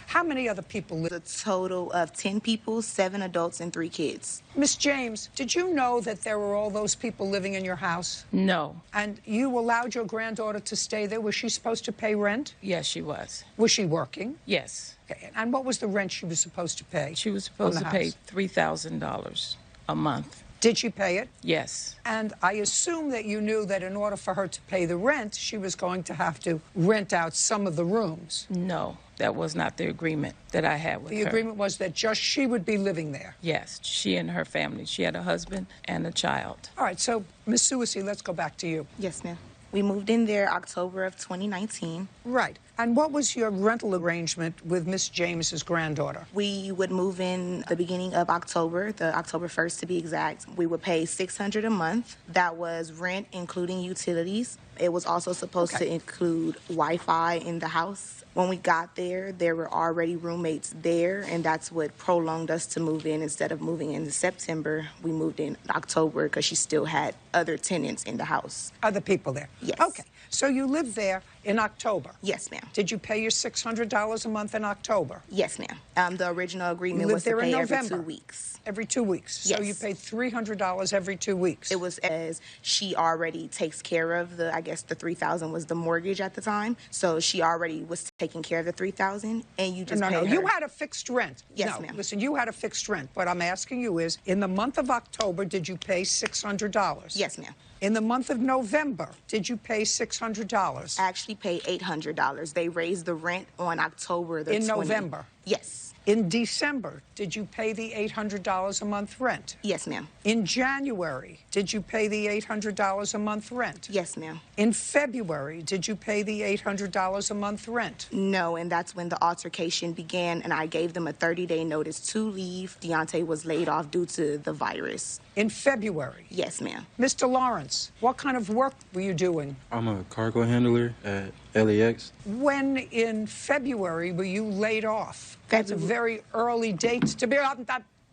How many other people live? A total of 10 people, 7 adults and 3 kids. Miss James, did you know that there were all those people living in your house? No. And you allowed your granddaughter to stay there? Was she supposed to pay rent? Yes, she was. Was she working? Yes. Okay. And what was the rent she was supposed to pay? She was supposed to pay $3,000 a month. Did she pay it? Yes. And I assume that you knew that in order for her to pay the rent, she was going to have to rent out some of the rooms. No, that was not the agreement that I had with her. The agreement was that just she would be living there? Yes, she and her family. She had a husband and a child. All right, so Miss Susie, let's go back to you. Yes, ma'am. We moved in there October of 2019. Right. And what was your rental arrangement with Miss James's granddaughter? We would move in the beginning of October, the October 1st to be exact. We would pay $600 a month. That was rent, including utilities. It was also supposed to include Wi-Fi in the house. When we got there, there were already roommates there, and that's what prolonged us to move in. Instead of moving in September, we moved in October because she still had other tenants in the house. Other people there? Yes. Okay. So you lived there in October? Yes, ma'am. Did you pay your $600 a month in October? Yes, ma'am. The original agreement was to pay every 2 weeks. Every 2 weeks? Yes. So you paid $300 every 2 weeks? It was as she already takes care of the, I guess the $3,000 was the mortgage at the time. So she already was taking care of the $3,000 and you just paid her. You had a fixed rent. Yes, ma'am. Listen, you had a fixed rent. What I'm asking you is, in the month of October, did you pay $600? Yes, ma'am. In the month of November, did you pay $600? I actually paid $800. They raised the rent on October the 20th. In November? Yes. In December, did you pay the $800 a month rent? Yes, ma'am. In January, did you pay the $800 a month rent? Yes, ma'am. In February, did you pay the $800 a month rent? No, and that's when the altercation began, and I gave them a 30-day notice to leave. Deontay was laid off due to the virus. In February? Yes, ma'am. Mr. Lawrence, what kind of work were you doing? I'm a cargo handler at LAX. When in February were you laid off? That's a very early date to be.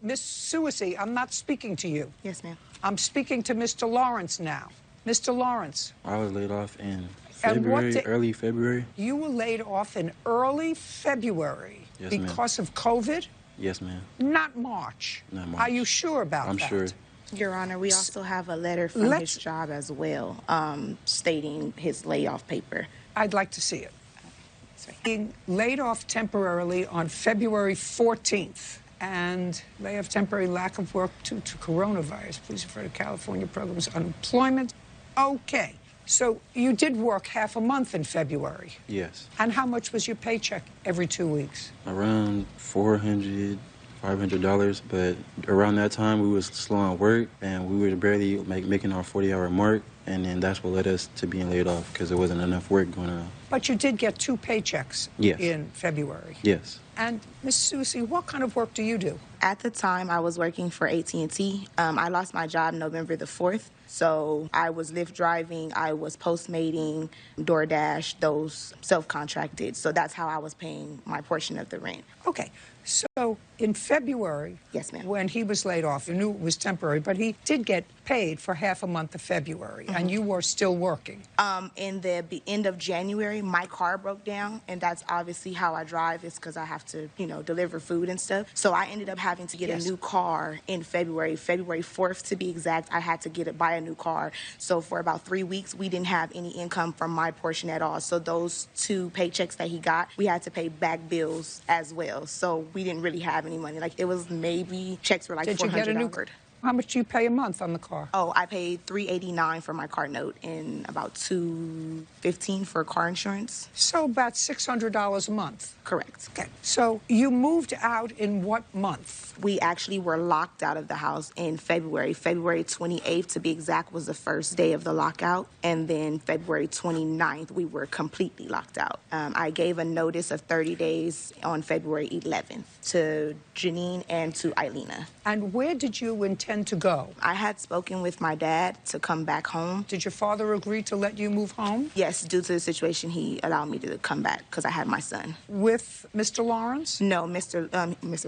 Miss Susie, I'm not speaking to you. Yes, ma'am. I'm speaking to Mr. Lawrence now. Mr. Lawrence. I was laid off in February, early February. You were laid off in early February because of COVID? Yes, ma'am. Not March. Not March. Are you sure about that? I'm sure. Your Honor, we also have a letter from his job as well, stating his layoff paper. I'd like to see it. Being laid off temporarily on February 14th and lay off temporary lack of work due to coronavirus. Please refer to California Programs unemployment. Okay. So you did work half a month in February. Yes. And how much was your paycheck every 2 weeks? Around $400, $500, but around that time we was slow on work and we were barely making our 40-hour mark, and then that's what led us to being laid off because there wasn't enough work going on. But you did get 2 paychecks in February. Yes. And Miss Susie, what kind of work do you do? At the time, I was working for AT&T. I lost my job November the 4th. So I was Lyft driving, I was Postmating, DoorDash, those self-contracted. So that's how I was paying my portion of the rent. Okay. So in February, yes, ma'am, when he was laid off, you knew it was temporary, but he did get paid for half a month of February, and you were still working. In the end of January, my car broke down, and that's obviously how I drive, is because I have to, deliver food and stuff. So I ended up having to get a new car in February 4th to be exact. I had to buy a new car. So for about 3 weeks, we didn't have any income from my portion at all. So those 2 paychecks that he got, we had to pay back bills as well. So we didn't really have any money. Like, it was maybe checks were like $400. How much do you pay a month on the car? Oh, I paid $389 for my car note and about $215 for car insurance. So about $600 a month. Correct. Okay. So you moved out in what month? We actually were locked out of the house in February. February 28th, to be exact, was the first day of the lockout. And then February 29th, we were completely locked out. I gave a notice of 30 days on February 11th to Janine and to Eilina. And where did you intend to go? I had spoken with my dad to come back home. Did your father agree to let you move home? Yes, due to the situation, he allowed me to come back because I had my son. With Mr. Lawrence? No, Mr.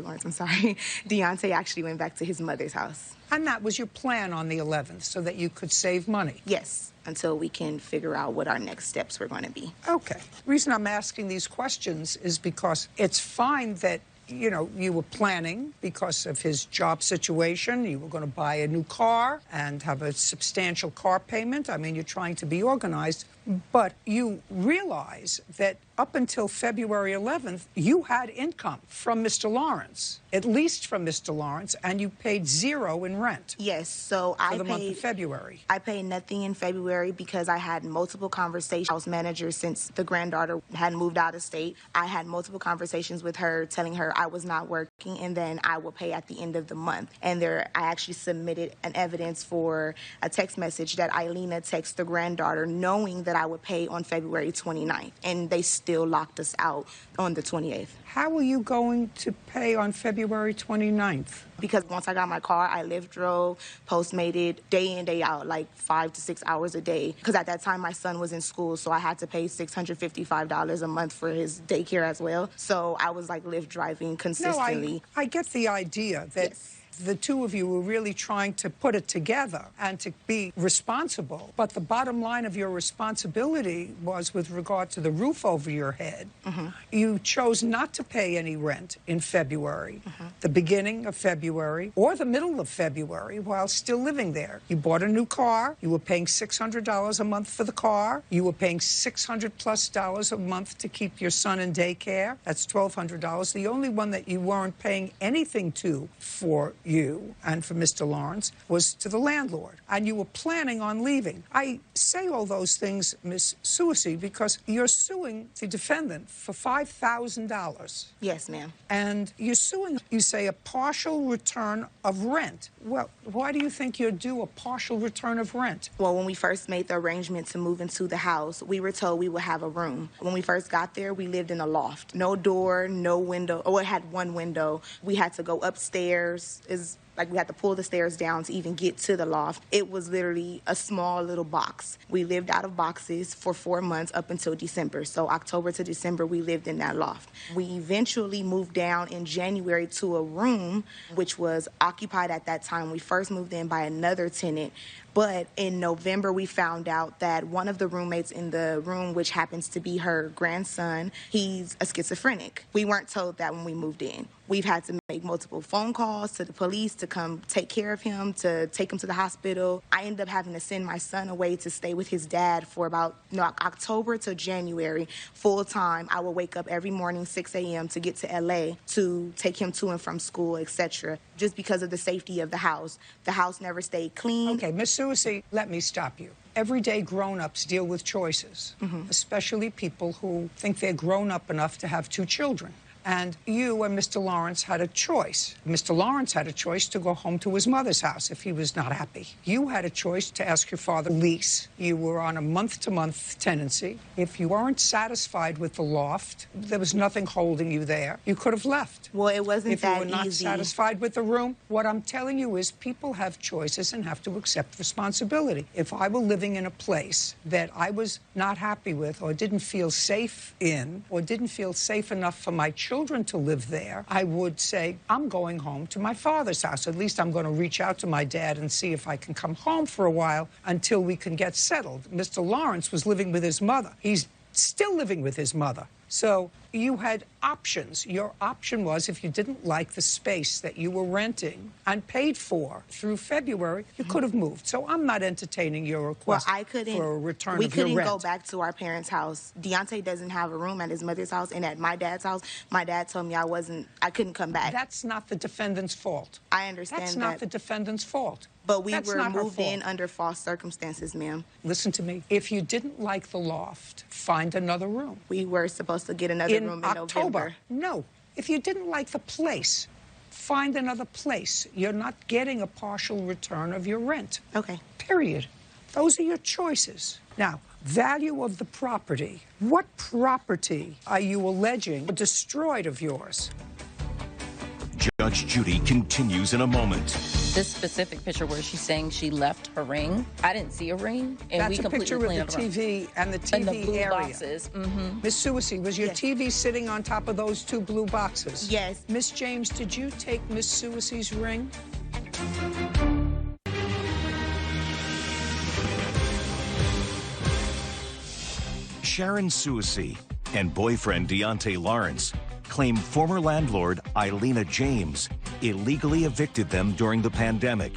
Lawrence, I'm sorry. Deontay actually went back to his mother's house. And that was your plan on the 11th, so that you could save money? Yes, until we can figure out what our next steps were going to be. Okay. The reason I'm asking these questions is because it's fine that you were planning because of his job situation. You were going to buy a new car and have a substantial car payment. I mean, you're trying to be organized. But you realize that up until February 11th, you had income from Mr. Lawrence, at least from Mr. Lawrence, and you paid $0 in rent. Yes, so for the month of February. I paid nothing in February because I had multiple conversations. House manager, since the granddaughter had moved out of state, I had multiple conversations with her, telling her I was not working, and then I will pay at the end of the month. And I actually submitted an evidence for a text message that Eilina texted the granddaughter, knowing that I would pay on February 29th, and they still locked us out on the 28th. How are you going to pay on February 29th? Because once I got my car, I drove, Postmated, day in, day out, like 5 to 6 hours a day. Because at that time, my son was in school, so I had to pay $655 a month for his daycare as well. So I was like Lyft driving consistently. No, I get the idea that yes. The two of you were really trying to put it together and to be responsible. But the bottom line of your responsibility was with regard to the roof over your head. Mm-hmm. You chose not to pay any rent in February, the beginning of February, or the middle of February while still living there. You bought a new car. You were paying $600 a month for the car. You were paying $600+ a month to keep your son in daycare. That's $1,200. The only one that you weren't paying anything to for you and for Mr. Lawrence was to the landlord, and you were planning on leaving. I say all those things, Miss Susi, because you're suing the defendant for $5,000. Yes, ma'am. And you're suing, you say, a partial return of rent. Well, why do you think you're due a partial return of rent? Well, when we first made the arrangement to move into the house, we were told we would have a room. When we first got there, we lived in a loft. No door, no window. Oh, it had one window. We had to go upstairs. We had to pull the stairs down to even get to the loft. It was literally a small little box. We lived out of boxes for 4 months up until December. So October to December, we lived in that loft. We eventually moved down in January to a room, which was occupied at that time. We first moved in by another tenant. But in November, we found out that one of the roommates in the room, which happens to be her grandson, he's a schizophrenic. We weren't told that when we moved in. We've had to make multiple phone calls to the police to come take care of him, to take him to the hospital. I ended up having to send my son away to stay with his dad for about October to January, full time. I would wake up every morning, 6 a.m. to get to LA to take him to and from school, etc. Just because of the safety of the house. The house never stayed clean. Okay, Miss Susi, let me stop you. Everyday grown-ups deal with choices, especially people who think they're grown up enough to have 2 children. And you and Mr. Lawrence had a choice. Mr. Lawrence had a choice to go home to his mother's house if he was not happy. You had a choice to ask your father to lease. You were on a month-to-month tenancy. If you weren't satisfied with the loft, there was nothing holding you there. You could have left. Well, it wasn't that easy. If you were not satisfied with the room, what I'm telling you is people have choices and have to accept responsibility. If I were living in a place that I was not happy with or didn't feel safe in or didn't feel safe enough for my children to live there, I would say, I'm going home to my father's house. At least I'm going to reach out to my dad and see if I can come home for a while until we can get settled. Mr. Lawrence was living with his mother. He's still living with his mother. So you had options. Your option was, if you didn't like the space that you were renting and paid for through February, you could have moved. So I'm not entertaining your request for a return of your rent. We couldn't go back to our parents' house. Deontay doesn't have a room at his mother's house, and at my dad's house, my dad told me I couldn't come back. That's not the defendant's fault. I understand That's that. not the defendant's fault. But we That's were not her moved fault. in under false circumstances, ma'am. Listen to me. If you didn't like the loft, find another room. We were supposed to get another room in October. November. No. If you didn't like the place, find another place. You're not getting a partial return of your rent. Okay. Period. Those are your choices. Now, value of the property. What property are you alleging destroyed of yours? Judge Judy continues in a moment. This specific picture where she's saying she left her ring, I didn't see a ring, and That's we a completely picture of cleaned the it around. TV and the TV And the blue area. boxes. Miss Suessy, was your TV sitting on top of those two blue boxes? Yes. Miss James, did you take Miss Suessy's ring? Sharon Suessy and boyfriend Deontay Lawrence claim former landlord Eilina James illegally evicted them during the pandemic.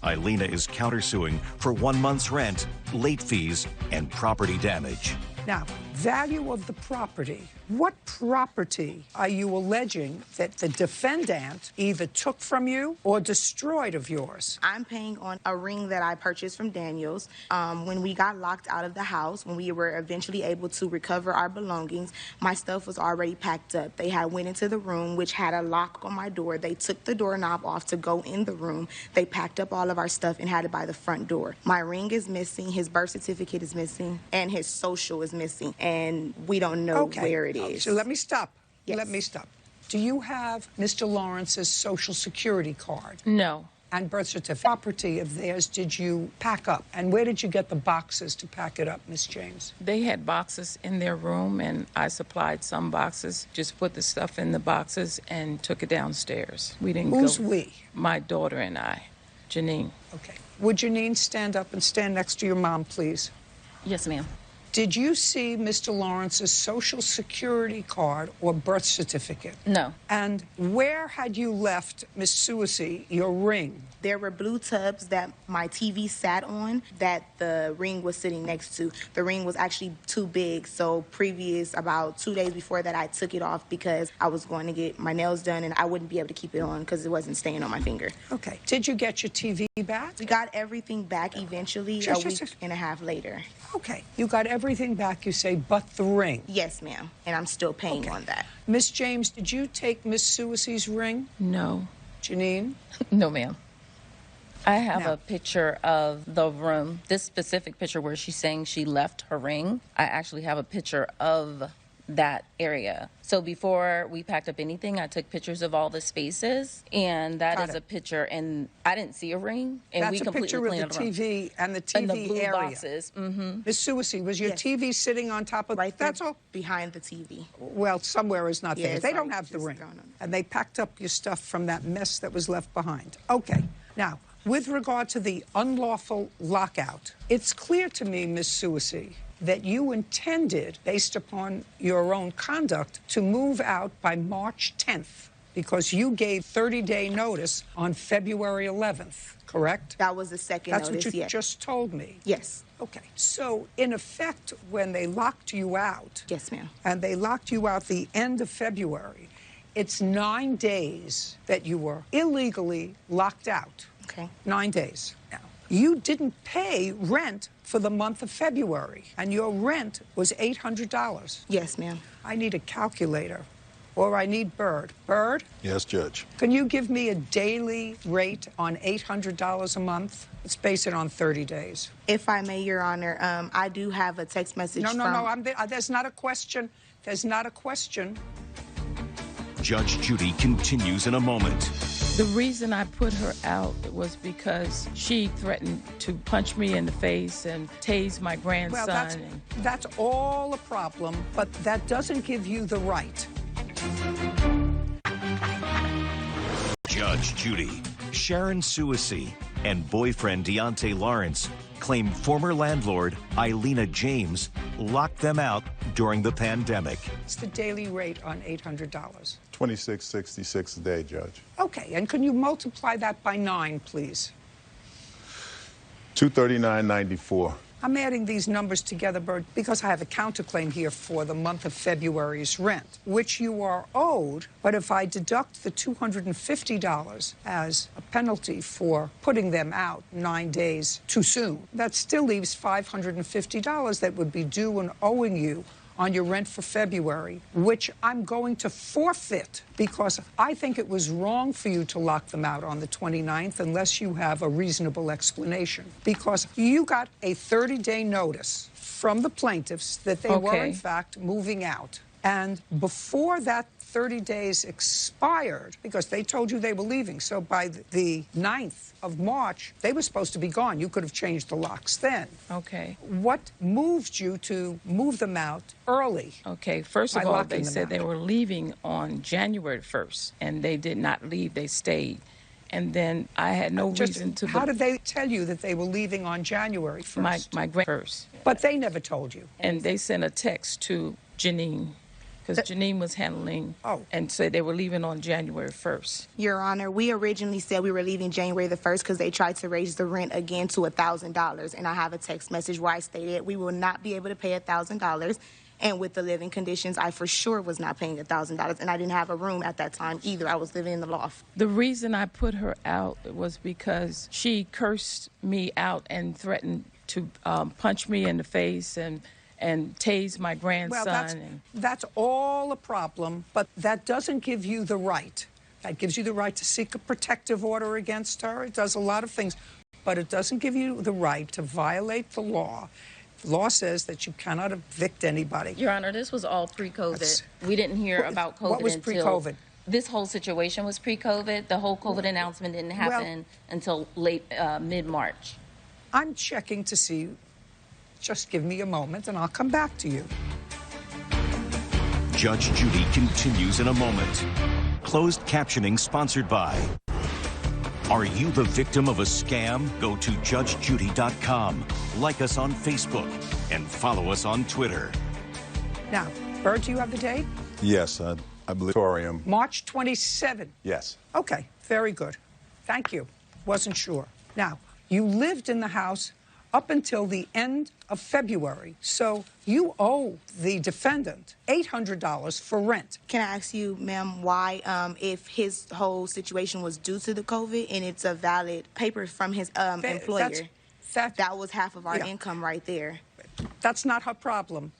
Eilina is countersuing for 1 month's rent, late fees, and property damage. Now, value of the property. What property are you alleging that the defendant either took from you or destroyed of yours? I'm paying on a ring that I purchased from Daniels. When we got locked out of the house, when we were eventually able to recover our belongings, my stuff was already packed up. They had went into the room, which had a lock on my door. They took the doorknob off to go in the room. They packed up all of our stuff and had it by the front door. My ring is missing, his birth certificate is missing, and his social is missing, and we don't know where it is. So let me stop. Yes. Let me stop. Do you have Mr. Lawrence's Social Security card? No. And birth certificate? Property of theirs did you pack up? And where did you get the boxes to pack it up, Miss James? They had boxes in their room, and I supplied some boxes, just put the stuff in the boxes and took it downstairs. We didn't go. Who's we? My daughter and I, Janine. Okay. Would Janine stand up and stand next to your mom, please? Yes, ma'am. Did you see Mr. Lawrence's Social Security card or birth certificate? No. And where had you left, Miss Suessy, your ring? There were blue tubs that my TV sat on that the ring was sitting next to. The ring was actually too big, so about 2 days before that, I took it off because I was going to get my nails done and I wouldn't be able to keep it on because it wasn't staying on my finger. Okay. Did you get your TV back? We got everything back eventually a week and a half later. Okay. You got everything back, you say, but the ring? Yes, ma'am. And I'm still paying on that. Miss James, did you take Miss Suessy's ring? No. Janine? No, ma'am. I have No. a picture of the room, this specific picture where she's saying she left her ring. I actually have a picture of that area. So before we packed up anything, I took pictures of all the spaces, and that is a picture, and I didn't see a ring, and That's we a completely picture of cleaned the it around. TV and the TV And the blue area. boxes. Miss Suessy, was your TV sitting on top of... Right there, That's all? behind the TV. Well, somewhere is not Yeah, there. it's They don't like have the just ring. thrown on. And they packed up your stuff from that mess that was left behind. Okay. Now, with regard to the unlawful lockout, it's clear to me, Miss Suessy, that you intended, based upon your own conduct, to move out by March 10th because you gave 30-day notice on February 11th, correct? That was the second That's notice, what you yes. just told me. Yes. Okay. So, in effect, when they locked you out... Yes, ma'am. And they locked you out the end of February, it's 9 days that you were illegally locked out. Okay. 9 days. Now, you didn't pay rent for the month of February, and your rent was $800. Yes, ma'am. I need a calculator, or I need Bird. Bird, Yes, Judge. can you give me a daily rate on $800 a month? Let's base it on 30 days. If I may, Your Honor, I do have a text message No, from... there's not a question. There's not a question. Judge Judy continues in a moment. The reason I put her out was because she threatened to punch me in the face and tase my grandson. Well, that's all a problem, but that doesn't give you the right. Judge Judy, Sharon Suessy, and boyfriend Deontay Lawrence claim former landlord Eilina James locked them out during the pandemic. It's the daily rate on $800. $26.66 a day, Judge. Okay, and can you multiply that by 9, please? $239.94. I'm adding these numbers together, Bert, because I have a counterclaim here for the month of February's rent, which you are owed. But if I deduct the $250 as a penalty for putting them out 9 days too soon, that still leaves $550 that would be due and owing you on your rent for February, which I'm going to forfeit because I think it was wrong for you to lock them out on the 29th unless you have a reasonable explanation. Because you got a 30-day notice from the plaintiffs that they were, in fact, moving out. And before that 30 days expired, because they told you they were leaving, so by the 9th of March, they were supposed to be gone. You could have changed the locks then. Okay. What moved you to move them out early? Okay, first of all, they said they were leaving on January 1st, and they did not leave, they stayed. And then I had no reason to... How did they tell you that they were leaving on January 1st? My grand first. But they never told you. And they sent a text to Janine, because Janine was handling and said they were leaving on January 1st. Your Honor, we originally said we were leaving January the 1st because they tried to raise the rent again to $1,000. And I have a text message where I stated we will not be able to pay $1,000. And with the living conditions, I for sure was not paying $1,000. And I didn't have a room at that time either. I was living in the loft. The reason I put her out was because she cursed me out and threatened to punch me in the face and tase my grandson. Well, that's all a problem, but that doesn't give you the right. That gives you the right to seek a protective order against her. It does a lot of things, but it doesn't give you the right to violate the law. The law says that you cannot evict anybody. Your Honor, this was all pre-COVID. We didn't hear about COVID What was pre-COVID? This whole situation was pre-COVID. The whole COVID announcement didn't happen until late mid-March. I'm checking to see. Just give me a moment and I'll come back to you. Judge Judy continues in a moment. Closed captioning sponsored by... Are you the victim of a scam? Go to judgejudy.com. Like us on Facebook and follow us on Twitter. Now, Bert, do you have the date? Yes, I believe Torium. March 27. Yes. Okay, very good. Thank you. Wasn't sure. Now, you lived in the house up until the end of February. So you owe the defendant $800 for rent. Can I ask you, ma'am, why, if his whole situation was due to the COVID and it's a valid paper from his employer, that was half of our income right there. That's not her problem.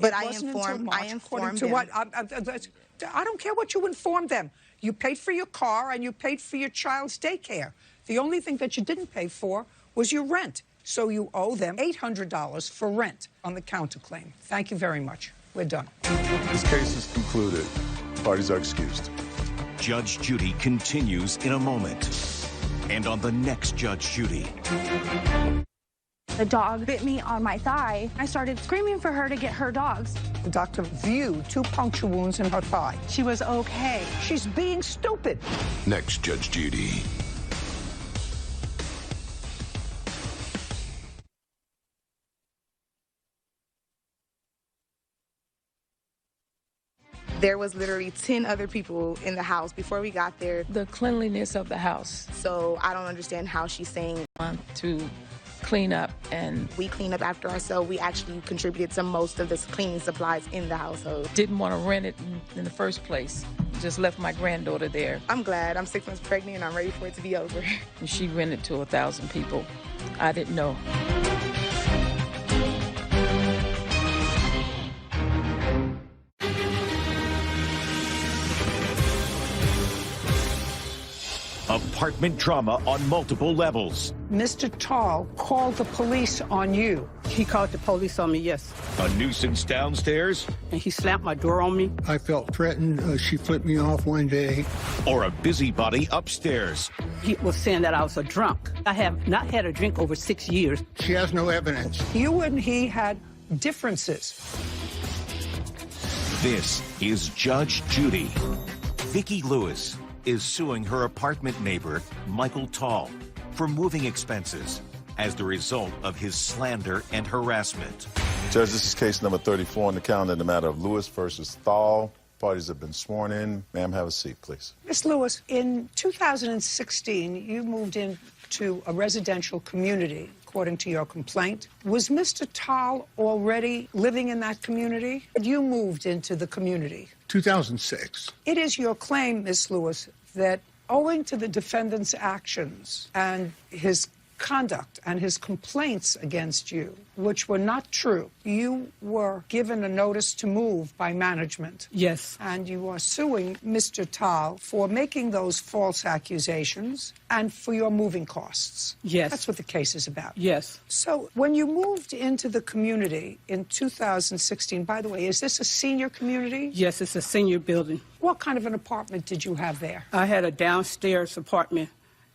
But I informed them. I don't care what you informed them. You paid for your car and you paid for your child's daycare. The only thing that you didn't pay for was your rent. So you owe them $800 for rent on the counterclaim. Thank you very much. We're done. This case is concluded. Parties are excused. Judge Judy continues in a moment. And on the next Judge Judy. The dog bit me on my thigh. I started screaming for her to get her dogs. The doctor viewed 2 puncture wounds in her thigh. She was okay. She's being stupid. Next Judge Judy. There was literally 10 other people in the house before we got there. The cleanliness of the house. So I don't understand how she's saying to clean up, and we clean up after ourselves. We actually contributed to most of the cleaning supplies in the household. Didn't want to rent it in the first place. Just left my granddaughter there. I'm glad. I'm 6 months pregnant and I'm ready for it to be over. And she rented to 1,000 people. I didn't know. Apartment drama on multiple levels. Mr. Tall called the police on you. He called the police on me, yes. A nuisance downstairs. And he slammed my door on me. I felt threatened. She flipped me off one day. Or a busybody upstairs. He was saying that I was a drunk. I have not had a drink over 6 years. She has no evidence. You and he had differences. This is Judge Judy. Vicki Lewis is suing her apartment neighbor, Michael Tall, for moving expenses, as the result of his slander and harassment. Judge, this is case number 34 on the calendar in the matter of Lewis versus Thal. Parties have been sworn in. Ma'am, have a seat, please. Ms. Lewis, in 2016, you moved into a residential community, according to your complaint. Was Mr. Thal already living in that community? You moved into the community. 2006. It is your claim, Ms. Lewis, that owing to the defendant's actions and his conduct and his complaints against you, which were not true, you were given a notice to move by management. Yes. And you are suing Mr. Thal for making those false accusations and for your moving costs. Yes. That's what the case is about. Yes. So when you moved into the community in 2016, by the way, is this a senior community? Yes, it's a senior building. What kind of an apartment did you have there? I had a downstairs apartment,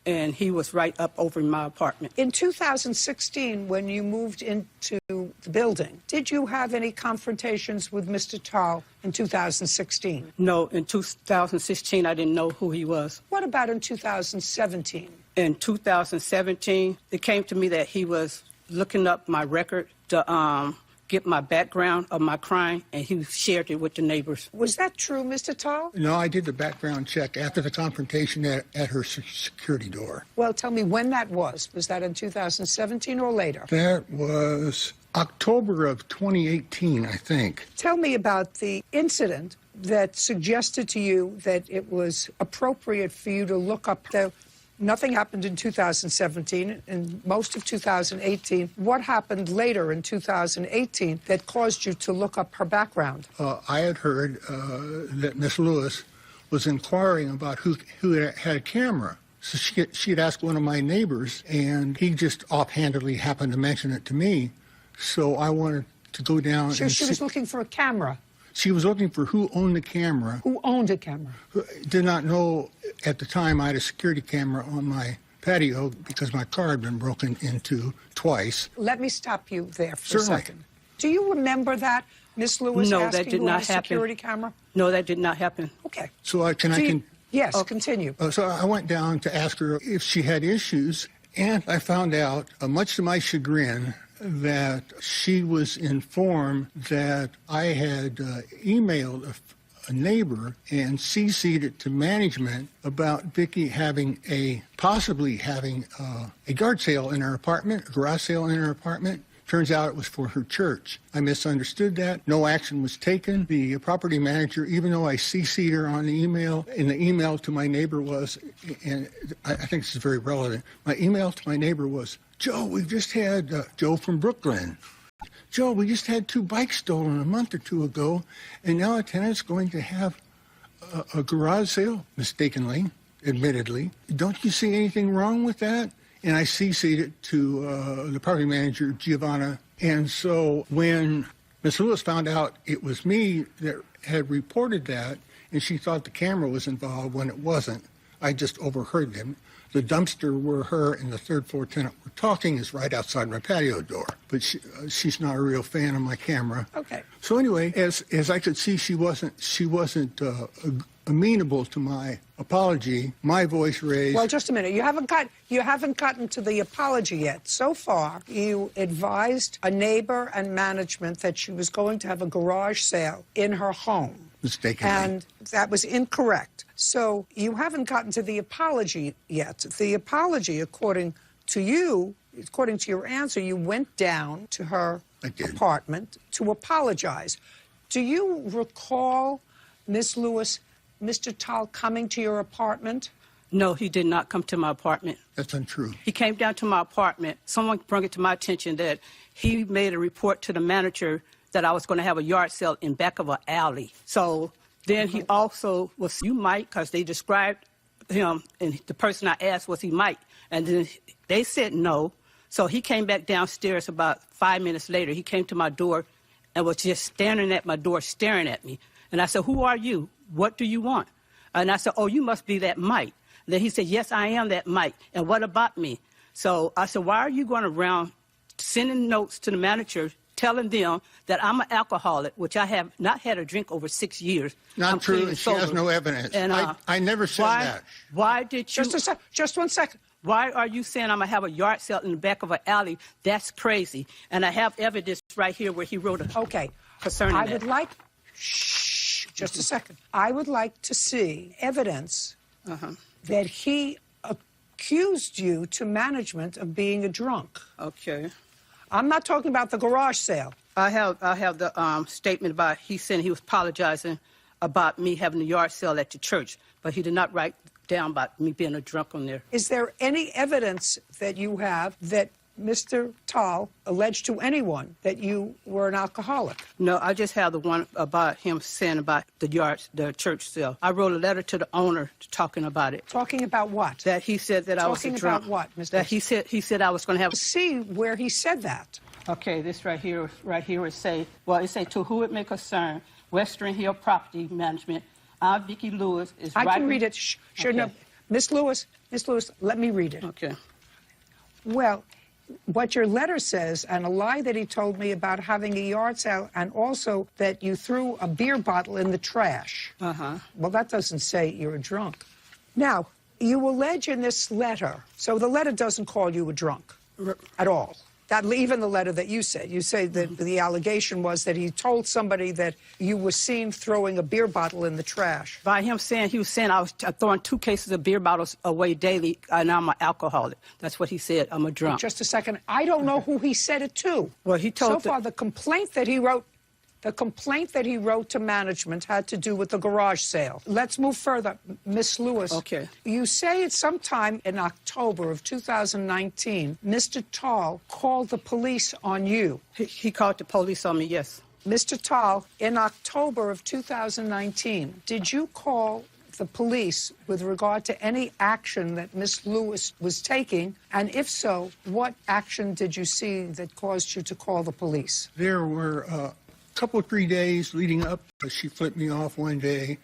and he was right up over my apartment. In 2016, when you moved into the building, did you have any confrontations with Mr. Thal in 2016? No, in 2016, I didn't know who he was. What about in 2017? In 2017, it came to me that he was looking up my record to get my background of my crime, and he shared it with the neighbors. Was that true, Mr. Thal? No, I did the background check after the confrontation at her security door. Well, tell me when that was. Was that in 2017 or later? That was October of 2018, I think. Tell me about the incident that suggested to you that it was appropriate for you to look up the... Nothing happened in 2017, in most of 2018. What happened later in 2018 that caused you to look up her background? I had heard that Miss Lewis was inquiring about who had a camera. So she had asked one of my neighbors, and he just offhandedly happened to mention it to me. So I wanted to go down So she was looking for a camera? She was looking for who owned the camera. Who owned a camera? Did not know at the time I had a security camera on my patio because my car had been broken into twice. Let me stop you there for a Certainly. second. Do you remember that, Miss Lewis, No, asking that did who not had a happen. security camera? No, that did not happen. Okay. So Yes, continue. So I went down to ask her if she had issues, and I found out, much to my chagrin, that she was informed that I had emailed a neighbor and CC'd it to management about Vicki possibly having a yard sale in her apartment, a garage sale in her apartment. Turns out it was for her church. I misunderstood that. No action was taken. The property manager, even though I CC'd her on the email, and the email to my neighbor was, and I think this is very relevant, my email to my neighbor was, Joe, we've just had, Joe from Brooklyn. Joe, we just had 2 bikes stolen a month or 2 ago, and now a tenant's going to have a garage sale, mistakenly, admittedly. Don't you see anything wrong with that? And I CC'd it to the property manager, Giovanna. And so when Miss Lewis found out it was me that had reported that, and she thought the camera was involved when it wasn't, I just overheard them. The dumpster where her and the third-floor tenant were talking is right outside my patio door. But she's not a real fan of my camera. Okay. So anyway, as I could see, she wasn't amenable to my apology. My voice raised. Well, just a minute. You haven't gotten to the apology yet. So far, you advised a neighbor and management that she was going to have a garage sale in her home. Mistakenly. And that was incorrect. So you haven't gotten to the apology yet. The apology, according to you, according to your answer, you went down to her apartment to apologize. Do you recall, Miss Lewis, Mr. Thal coming to your apartment? No, he did not come to my apartment. That's untrue. He came down to my apartment. Someone brought it to my attention that he made a report to the manager that I was going to have a yard sale in back of an alley. So then he also was, you might, because they described him, and the person I asked was he might. And then they said no. So he came back downstairs about 5 minutes later. He came to my door and was just standing at my door, staring at me. And I said, who are you? What do you want? And I said, oh, you must be that Mike. Then he said, yes, I am that Mike. And what about me? So I said, why are you going around sending notes to the manager telling them that I'm an alcoholic, which I have not had a drink over 6 years. Not I'm true, clean and she has sober. no evidence. And, I never said that. Why did you... Just 1 second. Why are you saying I'm going to have a yard sale in the back of an alley? That's crazy. And I have evidence right here where he wrote a... Okay. Concerning I that. would like... Shh. Just a second. I would like to see evidence that he accused you to management of being a drunk. Okay. I'm not talking about the garage sale. I have the statement about he said he was apologizing about me having a yard sale at the church, but he did not write down about me being a drunk on there. Is there any evidence that you have that Mr. Tal alleged to anyone that you were an alcoholic? No, I just have the one about him saying about the church sale. I wrote a letter to the owner talking about it. Talking about what? That he said that I was a drunk. Talking about what, Mr. That he said I was going to have... See where he said that. Okay, this right here it say, well, it say, to who it may concern, Western Hill Property Management, I, Vicki Lewis, is I can read it. Sure, no. Miss Lewis, let me read it. Okay. Well, what your letter says, and a lie that he told me about having a yard sale, and also that you threw a beer bottle in the trash. Well, that doesn't say you're a drunk. Now, you allege in this letter, so the letter doesn't call you a drunk at all. That, even the letter that you say that the allegation was that he told somebody that you were seen throwing a beer bottle in the trash. By him saying, he was saying I was throwing 2 cases of beer bottles away daily, and I'm an alcoholic. That's what he said. I'm a drunk. Just a second. I don't know who he said it to. Well, he told... So far, the complaint that he wrote to management had to do with the garage sale. Let's move further. Miss Lewis. Okay. You say it's sometime in October of 2019, Mr. Tal called the police on you. He called the police on me, yes. Mr. Tal, in October of 2019, did you call the police with regard to any action that Miss Lewis was taking? And if so, what action did you see that caused you to call the police? There were... couple 3 days leading up, she flipped me off one day,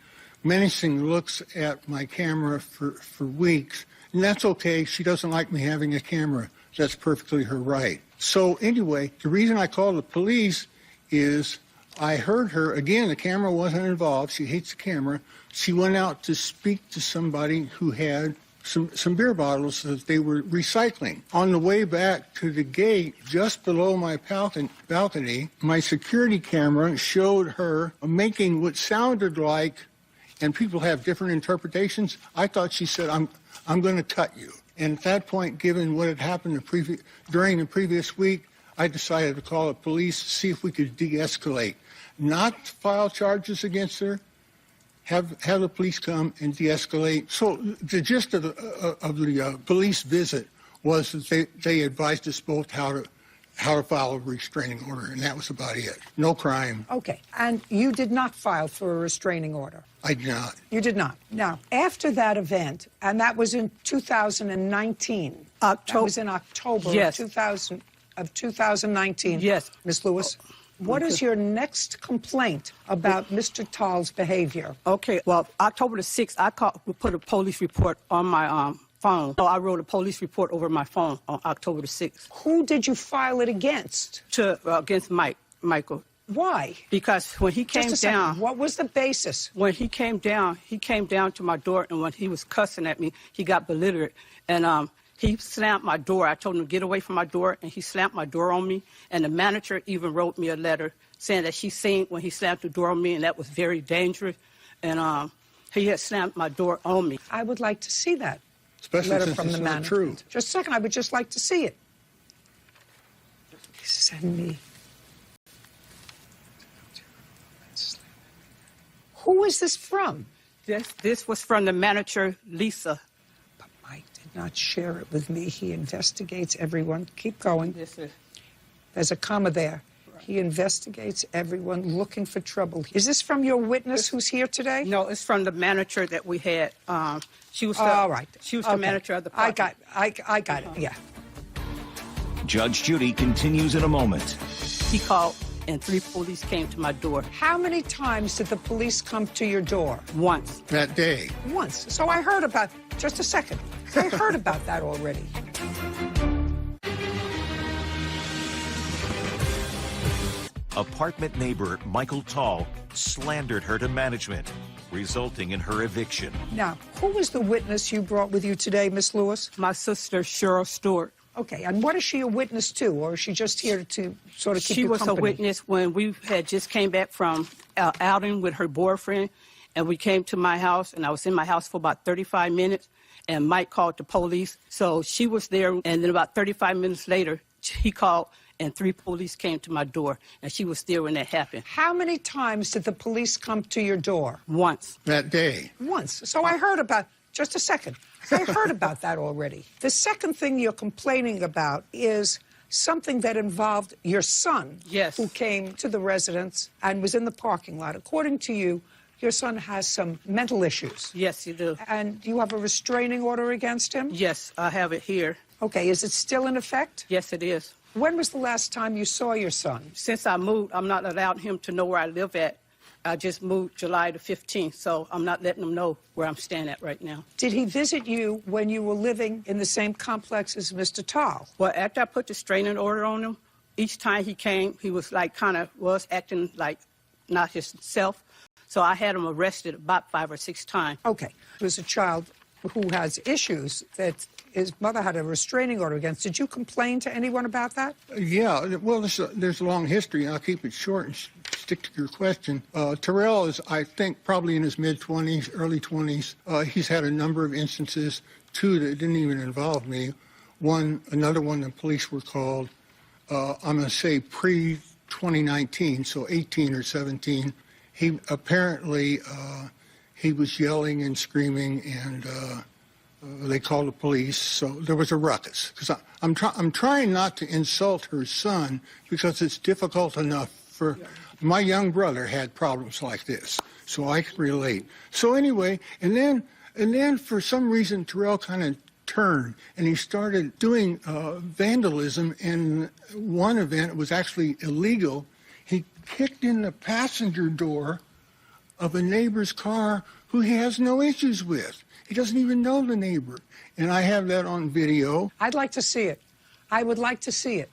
menacing looks at my camera for weeks. And that's okay. She doesn't like me having a camera. That's perfectly her right. So anyway, the reason I called the police is I heard her, again, the camera wasn't involved. She hates the camera. She went out to speak to somebody who had some beer bottles that they were recycling. On the way back to the gate, just below my balcony, my security camera showed her making what sounded like, and people have different interpretations, I thought she said, I'm going to cut you. And at that point, given what had happened during the previous week, I decided to call the police to see if we could de-escalate. Not file charges against her, have the police come and de-escalate. So the gist of the police visit was that they advised us both how to file a restraining order, and that was about it. No crime. Okay. And you did not file for a restraining order? I did not. You did not. Now, after that event, and that was in 2019. That was in October yes. of 2019. Yes. Ms. Lewis. What is your next complaint about Mr. Tal's behavior? Okay, well, October the 6th, we put a police report on my phone. So I wrote a police report over my phone on October the 6th. Who did you file it against? Against Michael. Why? Because when he came down... What was the basis? When he came down to my door, and when he was cussing at me, he got belligerent. And he slammed my door. I told him to get away from my door, and he slammed my door on me. And the manager even wrote me a letter saying that she seen when he slammed the door on me, and that was very dangerous. And he had slammed my door on me. I would like to see that letter from the manager. True. Just a second. I would just like to see it. Send me. Who is this from? This was from the manager, Lisa. Not share it with me. He investigates everyone. Keep going. Yes, sir. There's a comma there. Right. He investigates everyone looking for trouble. Is this from your witness who's here today? No, it's from the manager that we had. She was the, all right. She was the manager of the party. I got it. Yeah. Judge Judy continues in a moment. He called, and 3 police came to my door. How many times did the police come to your door? Once. That day. Once. So I heard about... Just a second. I heard about that already. apartment neighbor Michael Tall slandered her to management, resulting in her eviction. Now, who was the witness you brought with you today, Miss Lewis? My sister, Cheryl Stewart. Okay, and what is she a witness to, or is she just here to sort of keep you company? She was a witness when we had just came back from outing with her boyfriend, and we came to my house, and I was in my house for about 35 minutes, and Mike called the police. So she was there, and then about 35 minutes later, he called, and 3 police came to my door, and she was there when that happened. How many times did the police come to your door? Once. That day. Once. So I heard about, just a second, I heard about that already. The second thing you're complaining about is something that involved your son, yes, who came to the residence and was in the parking lot. According to you, your son has some mental issues. Yes, you do. And you have a restraining order against him? Yes, I have it here. Okay, is it still in effect? Yes, it is. When was the last time you saw your son? Since I moved, I'm not allowing him to know where I live at. I just moved July the 15th, so I'm not letting him know where I'm staying at right now. Did he visit you when you were living in the same complex as Mr. Tall? Well, after I put the restraining order on him, each time he came, he was like was acting like not himself. So I had him arrested about 5 or 6 times. Okay. There's a child who has issues that his mother had a restraining order against. Did you complain to anyone about that? Yeah, well, there's a long history, and I'll keep it short and stick to your question. Terrell is, I think, probably in his mid-20s, early 20s. He's had a number of instances, 2 that didn't even involve me. Another one, the police were called, I'm going to say pre-2019, so 18 or 17. He apparently, he was yelling and screaming, and they called the police, so there was a ruckus. Because I'm trying not to insult her son, because it's difficult enough for... My young brother had problems like this, so I can relate. So anyway, and then for some reason, Terrell kind of turned, and he started doing vandalism. And one event, it was actually illegal. He kicked in the passenger door of a neighbor's car who he has no issues with. He doesn't even know the neighbor. And I have that on video. I'd like to see it. I would like to see it.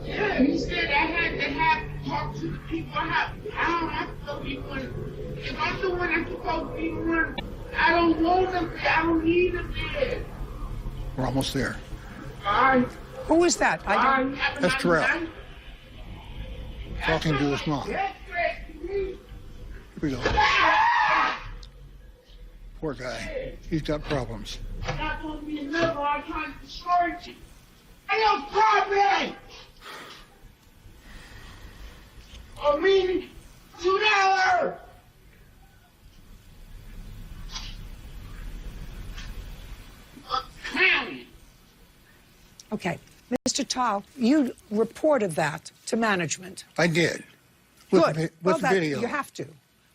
Yeah, he said I had to talk to the people. I don't have to go be one. If I'm the one that's supposed to be one, I don't want them there. I don't need them there. We're almost there. Who is that? That's Terrell. Talking to his mom. Here we go. Poor guy. He's got problems. Not supposed to be another. I'm trying to destroy you. I don't problem. I mean, $2. Okay. Mr. Tall, you reported that to management. I did. Good. With video. You have to.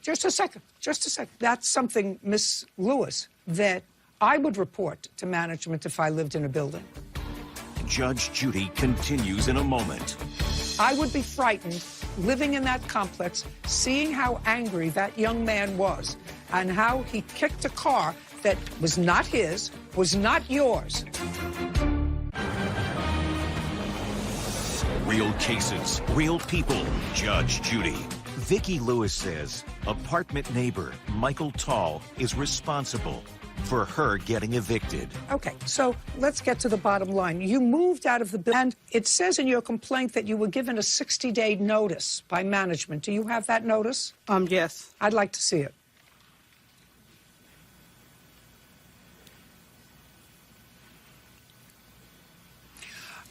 Just a second. That's something, Miss Lewis, that I would report to management if I lived in a building. Judge Judy continues in a moment. I would be frightened living in that complex, seeing how angry that young man was and how he kicked a car that was not his, was not yours. Real cases, real people. Judge Judy. Vicki Lewis says apartment neighbor Michael Tall is responsible for her getting evicted. Okay, so let's get to the bottom line. You moved out of the building, and it says in your complaint that you were given a 60-day notice by management. Do you have that notice? Yes. I'd like to see it.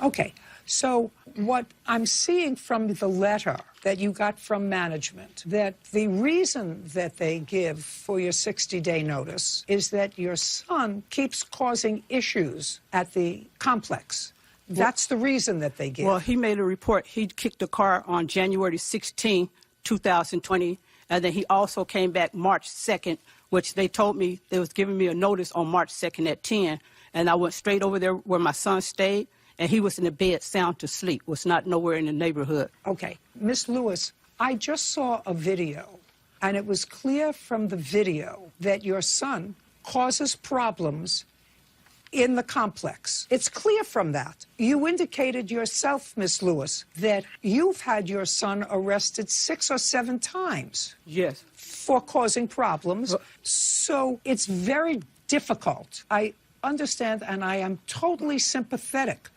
Okay, so what I'm seeing from the letter that you got from management, that the reason that they give for your 60-day notice is that your son keeps causing issues at the complex. That's the reason that they give. Well, he made a report. He kicked the car on January 16, 2020, and then he also came back March 2nd, which they told me they was giving me a notice on March 2nd at 10, and I went straight over there where my son stayed, and he was in the bed sound to sleep, was not nowhere in the neighborhood. Okay. Miss Lewis, I just saw a video, and it was clear from the video that your son causes problems in the complex. It's clear from that. You indicated yourself, Miss Lewis, that you've had your son arrested 6 or 7 times. Yes. For causing problems. So it's very difficult. I understand, and I am totally sympathetic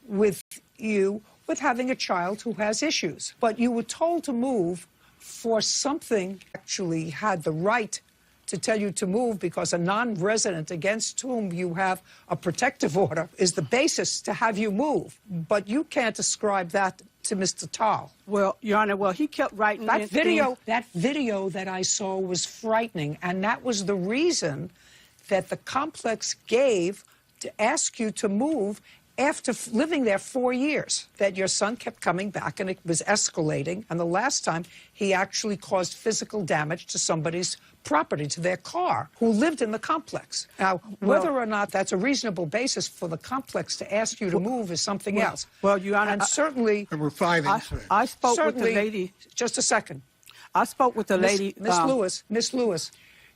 with you with having a child who has issues. But you were told to move for something actually had the right to tell you to move because a non-resident against whom you have a protective order is the basis to have you move. But you can't ascribe that to Mr. Tal. Well, Your Honor, he kept writing that video that I saw was frightening, and that was the reason that the complex gave to ask you to move after living there 4 years, that your son kept coming back and it was escalating. And the last time, he actually caused physical damage to somebody's property, to their car, who lived in the complex. Now, whether or not that's a reasonable basis for the complex to ask you to move is something else. Well, Your Honor, and certainly... There were 5 incidents. I spoke with the lady... Just a second. I spoke with the lady... Miss Lewis,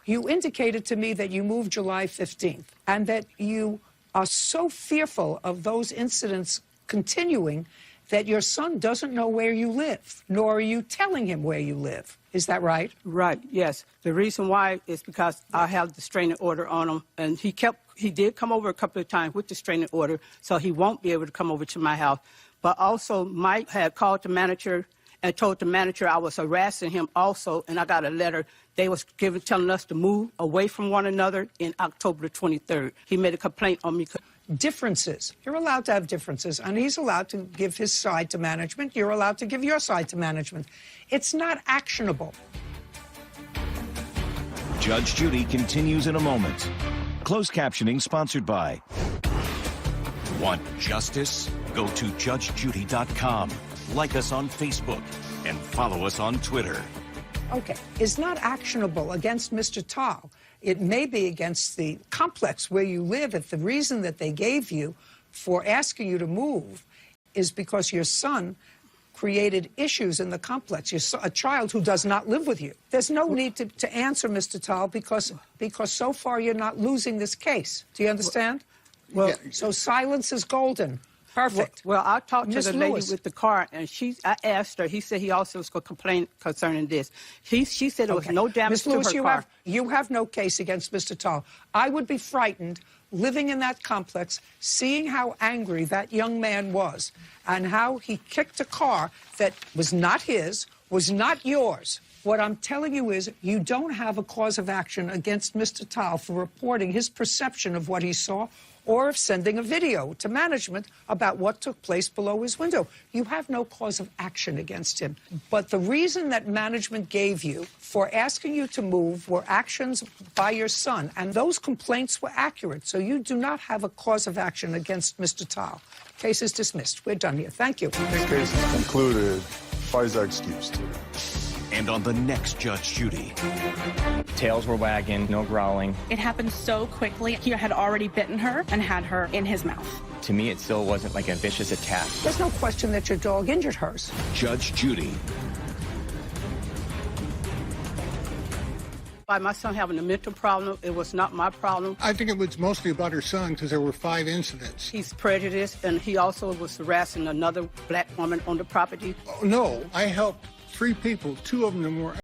you indicated to me that you moved July 15th and that you are so fearful of those incidents continuing that your son doesn't know where you live, nor are you telling him where you live. Is that right? Right, yes. The reason why is because I have the restraining order on him, and he did come over a couple of times with the restraining order, so he won't be able to come over to my house. But also, Mike had called the manager and told the manager I was harassing him also, and I got a letter. They was telling us to move away from one another in October the 23rd. He made a complaint on me. Differences. You're allowed to have differences, and he's allowed to give his side to management. You're allowed to give your side to management. It's not actionable. Judge Judy continues in a moment. Closed captioning sponsored by... Want justice? Go to judgejudy.com. Like us on Facebook and follow us on Twitter. Okay, it's not actionable against Mr. Tal. It may be against the complex where you live if the reason that they gave you for asking you to move is because your son created issues in the complex, a child who does not live with you. There's no need to answer, Mr. Tal, because so far you're not losing this case. Do you understand? Well, so silence is golden. Perfect. Well, I talked to Ms. the Lewis. lady with the car, and I asked her. He said he also was going to complain concerning this. She said there was no damage Ms. Lewis, to her car. You have no case against Mr. Tal. I would be frightened living in that complex, seeing how angry that young man was, and how he kicked a car that was not his, was not yours. What I'm telling you is you don't have a cause of action against Mr. Tal for reporting his perception of what he saw or of sending a video to management about what took place below his window. You have no cause of action against him. But the reason that management gave you for asking you to move were actions by your son, and those complaints were accurate. So you do not have a cause of action against Mr. Tal. Case is dismissed. We're done here. Thank you. This case is concluded. Parties are excused. And on the next Judge Judy. Tails were wagging, no growling. It happened so quickly. He had already bitten her and had her in his mouth. To me, it still wasn't like a vicious attack. There's no question that your dog injured hers. Judge Judy. By my son having a mental problem, it was not my problem. I think it was mostly about her son because there were 5 incidents. He's prejudiced, and he also was harassing another black woman on the property. Oh, no, I helped 3 people. 2 of them were